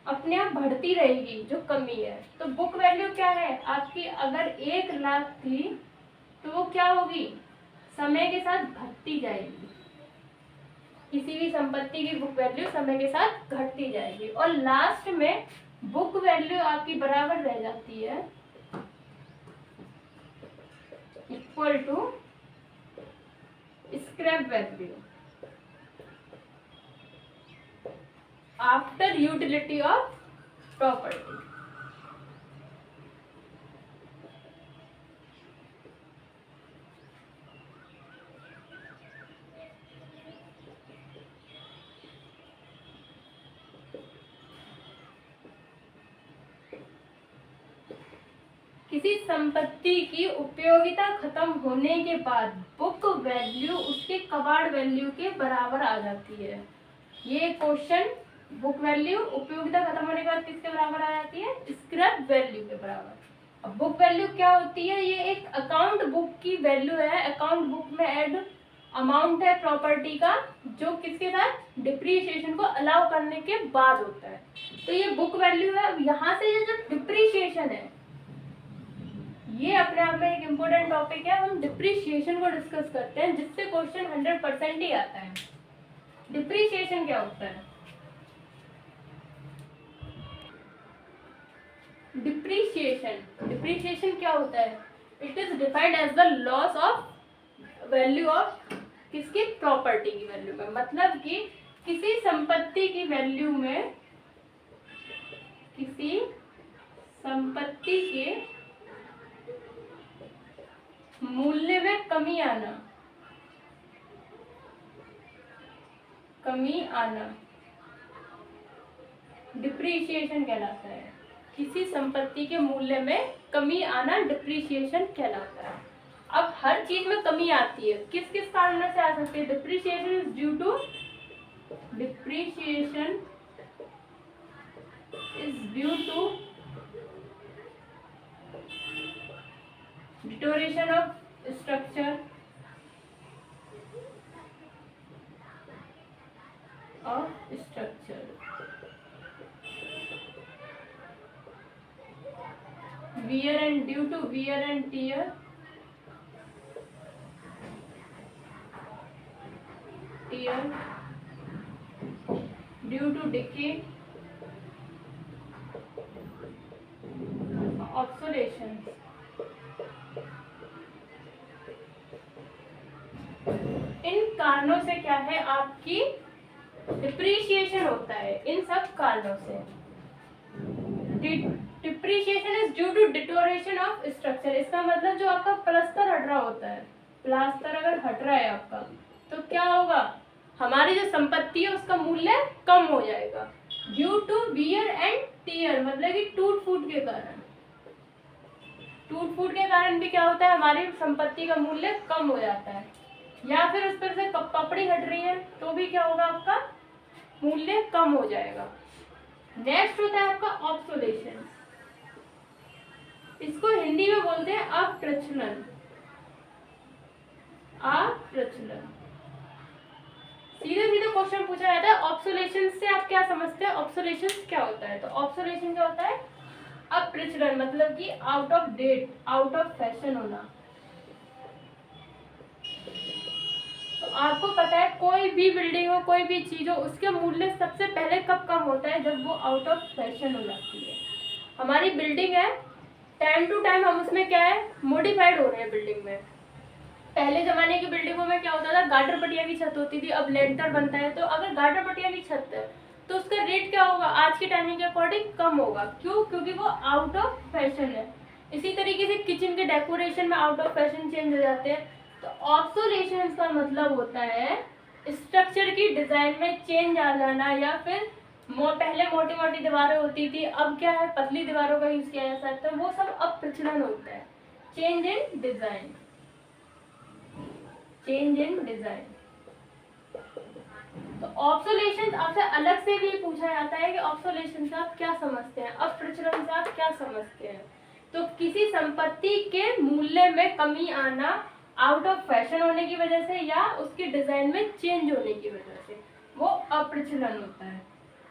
अपने आप बढ़ती रहेगी, जो कमी है। तो बुक वैल्यू क्या है आपकी? अगर 1,00,000 थी तो वो क्या होगी? समय के साथ घटती जाएगी। किसी भी संपत्ति की बुक वैल्यू समय के साथ घटती जाएगी और लास्ट में बुक वैल्यू आपकी बराबर रह जाती है equal to scrap value after utility of property. किसी संपत्ति की उपयोगिता खत्म होने के बाद बुक वैल्यू उसके कबाड़ वैल्यू के बराबर आ जाती है। ये क्वेश्चन, बुक वैल्यू उपयोगिता खत्म होने के बाद किसके बराबर आ जाती है? स्क्रैप वैल्यू के बराबर। अब बुक वैल्यू क्या होती है? ये एक अकाउंट बुक की वैल्यू है। अकाउंट बुक में एड अमाउंट है प्रॉपर्टी का, जो किसके साथ? डिप्रिसिएशन को अलाउ करने के बाद होता है। तो ये बुक वैल्यू है। अब यहाँ से ये जो डिप्रिसिएशन है, ये अपने आप में एक इम्पोर्टेंट टॉपिक है। हम डिप्रिसिएशन को डिस्कस करते हैं, जिससे क्वेश्चन 100% ही आता है। डिप्रिसिएशन क्या होता है? डिप्रिसिएशन क्या होता है? It is defined as the loss of value of किसकी? प्रॉपर्टी की वैल्यू में। मतलब कि किसी संपत्ति की वैल्यू में, किसी संपत्ति के मूल्य में कमी आना, डिप्रिसिएशन कहलाता है। किसी संपत्ति के मूल्य में कमी आना डिप्रिसिएशन कहलाता है। अब हर चीज में कमी आती है, किस किस कारणों से आ सकती है? Depreciation is due to deterioration of structure due to wear and tear, due to decay, obsolescence। इन कारणों से क्या है? आपकी डिप्रिसिएशन होता है। इन सब कारणों से depreciation is due to deterioration of structure. इसका मतलब जो आपका प्लास्टर हट रहा होता है, प्लास्टर अगर हट रहा है आपका, तो क्या होगा? हमारी जो संपत्ति है उसका मूल्य कम हो जाएगा। Due to wear and tear मतलब कि टूट फूट के कारण। टूट फूट के कारण भी क्या होता है? हमारी संपत्ति का मूल्य कम हो जाता है। या फिर उस पर से पपड़ी हट रही है तो भी क्या होगा? आपका मूल्य कम हो जाएगा। नेक्स्ट होता है आपका ऑब्सोलेशन। इसको हिंदी में बोलते हैं अप्रचलन। सीधे सीधे क्वेश्चन पूछा जाता है ऑब्सोलेशन से आप क्या समझते हैं? ऑब्सोलेशन क्या होता है? तो ऑब्सोलेशन क्या होता है? अप्रचलन मतलब कि out of date, out of fashion होना। तो आपको पता है कोई भी बिल्डिंग हो, कोई भी चीज हो, उसके मूल्य सबसे पहले कब कम होता है? जब वो आउट ऑफ फैशन हो जाती है। हमारी बिल्डिंग है, टाइम टू टाइम हम उसमें क्या है? मॉडिफाइड हो रहे हैं बिल्डिंग में। पहले जमाने की बिल्डिंगों में क्या होता था? गाटर पटिया की छत होती थी, अब लेंटर बनता है। तो अगर गाटर पटिया की छत है तो उसका रेट क्या होगा? आज के टाइमिंग के अकॉर्डिंग कम होगा। क्यों? क्योंकि वो आउट ऑफ फैशन है। इसी तरीके से किचन के डेकोरेशन में आउट ऑफ फैशन चेंज हो जाते हैं। तो ऑब्सोलेशन का मतलब होता है स्ट्रक्चर की डिजाइन में चेंज आ जाना, या फिर पहले मोटी मोटी दीवारें होती थी, अब क्या है? पतली दीवारों का यूज किया जा सकता है। वो सब अब प्रचलन होता है। Change in design, change in design. तो ऑब्जर्वेशन आपसे अलग से भी पूछा जाता है कि ऑब्जर्वेशन से आप क्या समझते हैं, अप्रचलन से आप क्या समझते हैं। तो किसी संपत्ति के मूल्य में कमी आना आउट ऑफ फैशन होने की वजह से या उसकी डिजाइन में चेंज होने की वजह से, वो अप्रचलन होता है।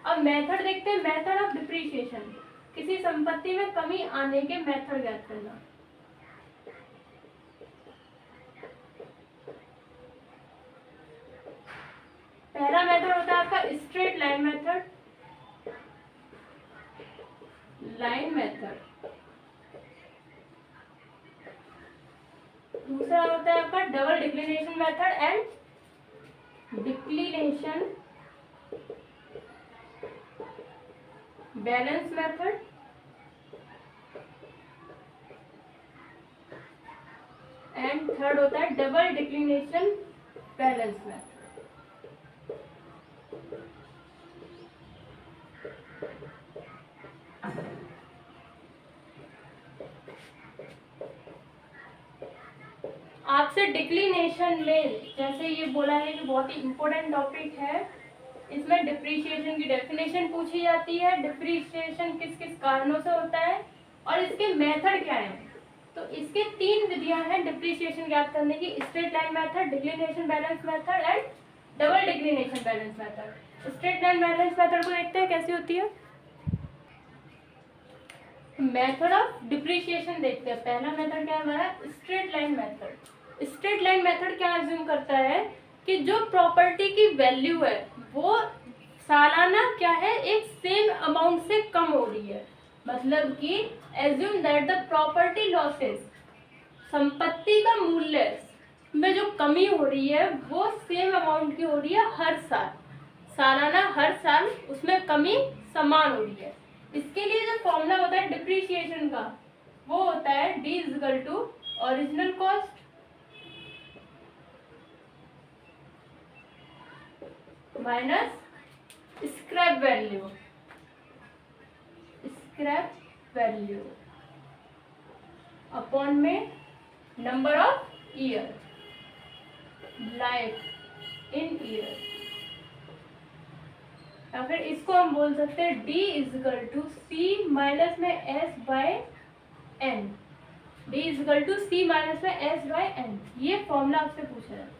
अब मेथड देखते हैं, मेथड ऑफ डिप्रिसिएशन, किसी संपत्ति में कमी आने के मेथड ज्ञात करना। पहला मेथड होता है आपका straight line method, line method. दूसरा होता है आपका double declination method and declination balance method. And third होता है डबल डिक्लिनेशन बैलेंस मेथड। आपसे डिक्लिनेशन लेन, जैसे ये बोला है कि बहुत ही इंपॉर्टेंट टॉपिक है, इसमें डिप्रिसिएशन की डेफिनेशन पूछी जाती है, डिप्रिसिएशन किस किस कारणों से होता है और इसके मेथड क्या है। तो इसके 3 विधियां हैं डिप्रिसिएशन ज्ञात करने की, straight line method, declination balance method and double declination balance method. Straight line balance method को देखते हैं कैसी होती है। मेथड ऑफ डिप्रिसिएशन देखते हैं। पहला मेथड क्या है हमारा, straight line method. Straight line method क्या अज्यूम करता है कि जो प्रॉपर्टी की वैल्यू है वो सालाना क्या है, एक सेम अमाउंट से कम हो रही है। मतलब कि assume that the property losses, संपत्ति का मूल्य में जो कमी हो रही है वो सेम अमाउंट की हो रही है हर साल, सालाना हर साल उसमें कमी समान हो रही है। इसके लिए जो फॉर्मूला होता है डिप्रिसिएशन का वो होता है D equal to original cost minus scrap value, scrap value upon में number of year, life in year. या फिर इसको हम बोल सकते हैं D equal to C minus में S by N, D equal to C minus में S बाय N। ये फॉर्मूला आपसे पूछा जाता है,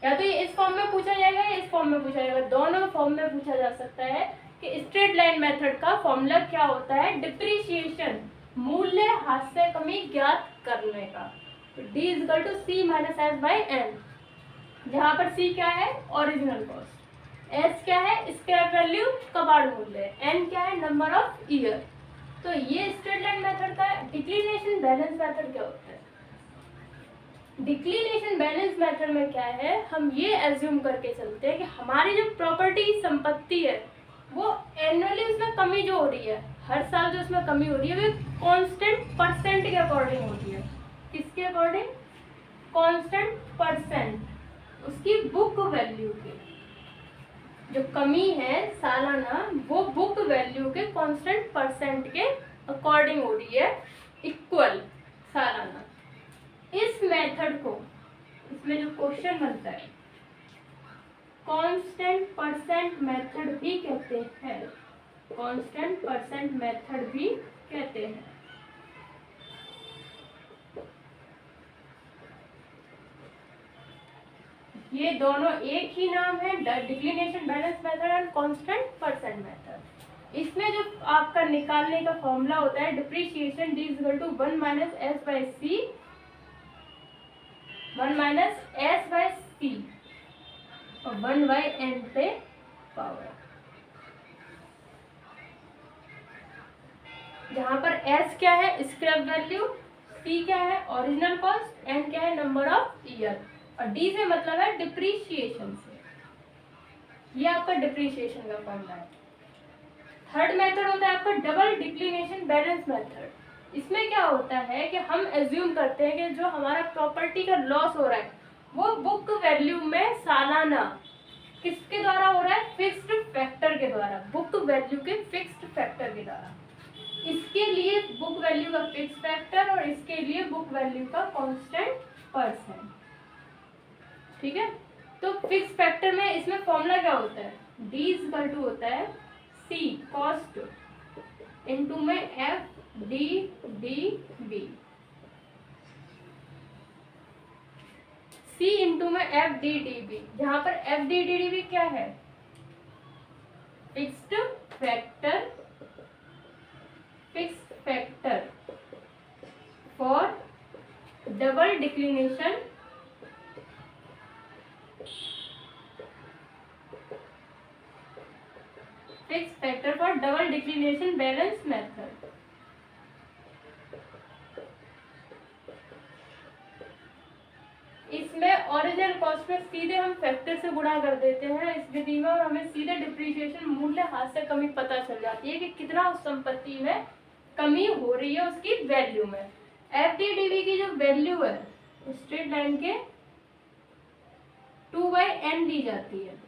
या तो ये इस फॉर्म में पूछा जाएगा या इस फॉर्म में पूछा जाएगा, दोनों फॉर्म में पूछा जा सकता है कि स्ट्रेट लाइन मेथड का फॉर्मूला क्या होता है डिप्रिसिएशन, मूल्य हाथ से कमी ज्ञात करने का। तो D equal to C minus S by N, जहाँ पर C क्या है ओरिजिनल कॉस्ट, S क्या है स्क्रैप वैल्यू कबाड़ मूल्य, N क्या है नंबर ऑफ ईयर। तो ये स्ट्रेट लाइन मेथड का। डिक्लिनेशन बैलेंस मेथड क्या होता है, डिक्लिनेशन बैलेंस मेथड में क्या है, हम ये एज्यूम करके चलते हैं कि हमारी जो प्रॉपर्टी की संपत्ति है वो एनुअली उसमें कमी जो हो रही है, हर साल जो उसमें कमी हो रही है वो कांस्टेंट परसेंट के अकॉर्डिंग होती है। किसके अकॉर्डिंग, कांस्टेंट परसेंट, उसकी बुक वैल्यू के जो कमी है सालाना वो बुक वैल्यू के कांस्टेंट परसेंट के अकॉर्डिंग हो रही है, इक्वल सालाना। इस मेथड को, इसमें जो क्वेश्चन बनता है कांस्टेंट परसेंट मेथड भी कहते हैं, कांस्टेंट परसेंट मेथड भी कहते हैं। ये दोनों एक ही नाम है, declination balance method and constant percent method. इसमें जो आपका निकालने का फॉर्मूला होता है depreciation D equal to 1 minus S by C, 1 minus S by C और 1 बाय N पे पावर, जहां पर S क्या है स्क्रैप वैल्यू, C क्या है ओरिजिनल कॉस्ट, N क्या है नंबर ऑफ ईयर और D से मतलब है डिप्रिसिएशन से। ये आपका डिप्रिसिएशन का फॉर्मूला है। थर्ड मेथड होता है आपका डबल डिक्लिनेशन बैलेंस मेथड। इसमें क्या होता है कि हम एज्यूम करते हैं कि जो हमारा प्रॉपर्टी का लॉस हो रहा है वो बुक वैल्यू में सालाना किसके द्वारा हो रहा है, फिक्स्ड फैक्टर के द्वारा, बुक वैल्यू के फिक्स्ड फैक्टर के द्वारा। इसके लिए बुक वैल्यू का फिक्स फैक्टर और इसके लिए बुक वैल्यू का कांस्टेंट परसेंट। ठीक है, तो फिक्स फैक्टर में इसमें फॉर्मूला क्या होता है, d इक्वल टू होता है c कॉस्ट इनटू में f d db, c into में f d db, जहां पर f d db क्या है, fixed factor for double declination balance method. इसमें ओरिजिनल कॉस्ट में सीधे हम फैक्टर से गुणा कर देते हैं इस विधि में, और हमें सीधे डिप्रिसिएशन मूल्य हाथ से कमी पता चल जाती है कि कितना उस संपत्ति में कमी हो रही है उसकी वैल्यू में। FDDB की जो वैल्यू है स्ट्रेट लाइन के 2/n दी जाती है।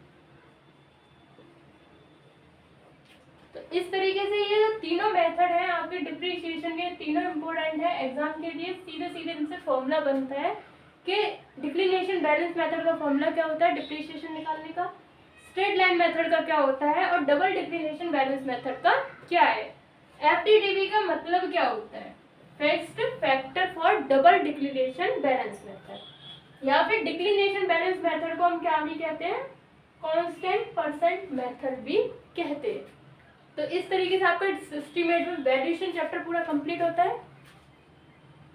तो इस तरीके से ये जो तीनों मेथड है आपके डिप्रिसिएशन के, तीनों इम्पोर्टेंट है एग्जाम के लिए। सीधे सीधे इनसे फॉर्मूला बनता है कि डिक्लिनेशन बैलेंस मेथड का फॉर्मूला क्या होता है डिप्रिसिएशन निकालने का, स्ट्रेट लाइन मेथड का क्या होता है, और डबल डिक्लिनेशन बैलेंस मेथड का क्या है। FDDB का मतलब क्या होता है, fixed factor for double declination balance method, या फिर डिक्लिनेशन बैलेंस मेथड को हम क्या भी कहते हैं, कांस्टेंट परसेंट मेथड भी कहते हैं। तो इस तरीके से आपका एस्टीमेट में वैल्यूएशन चैप्टर पूरा कंप्लीट होता है।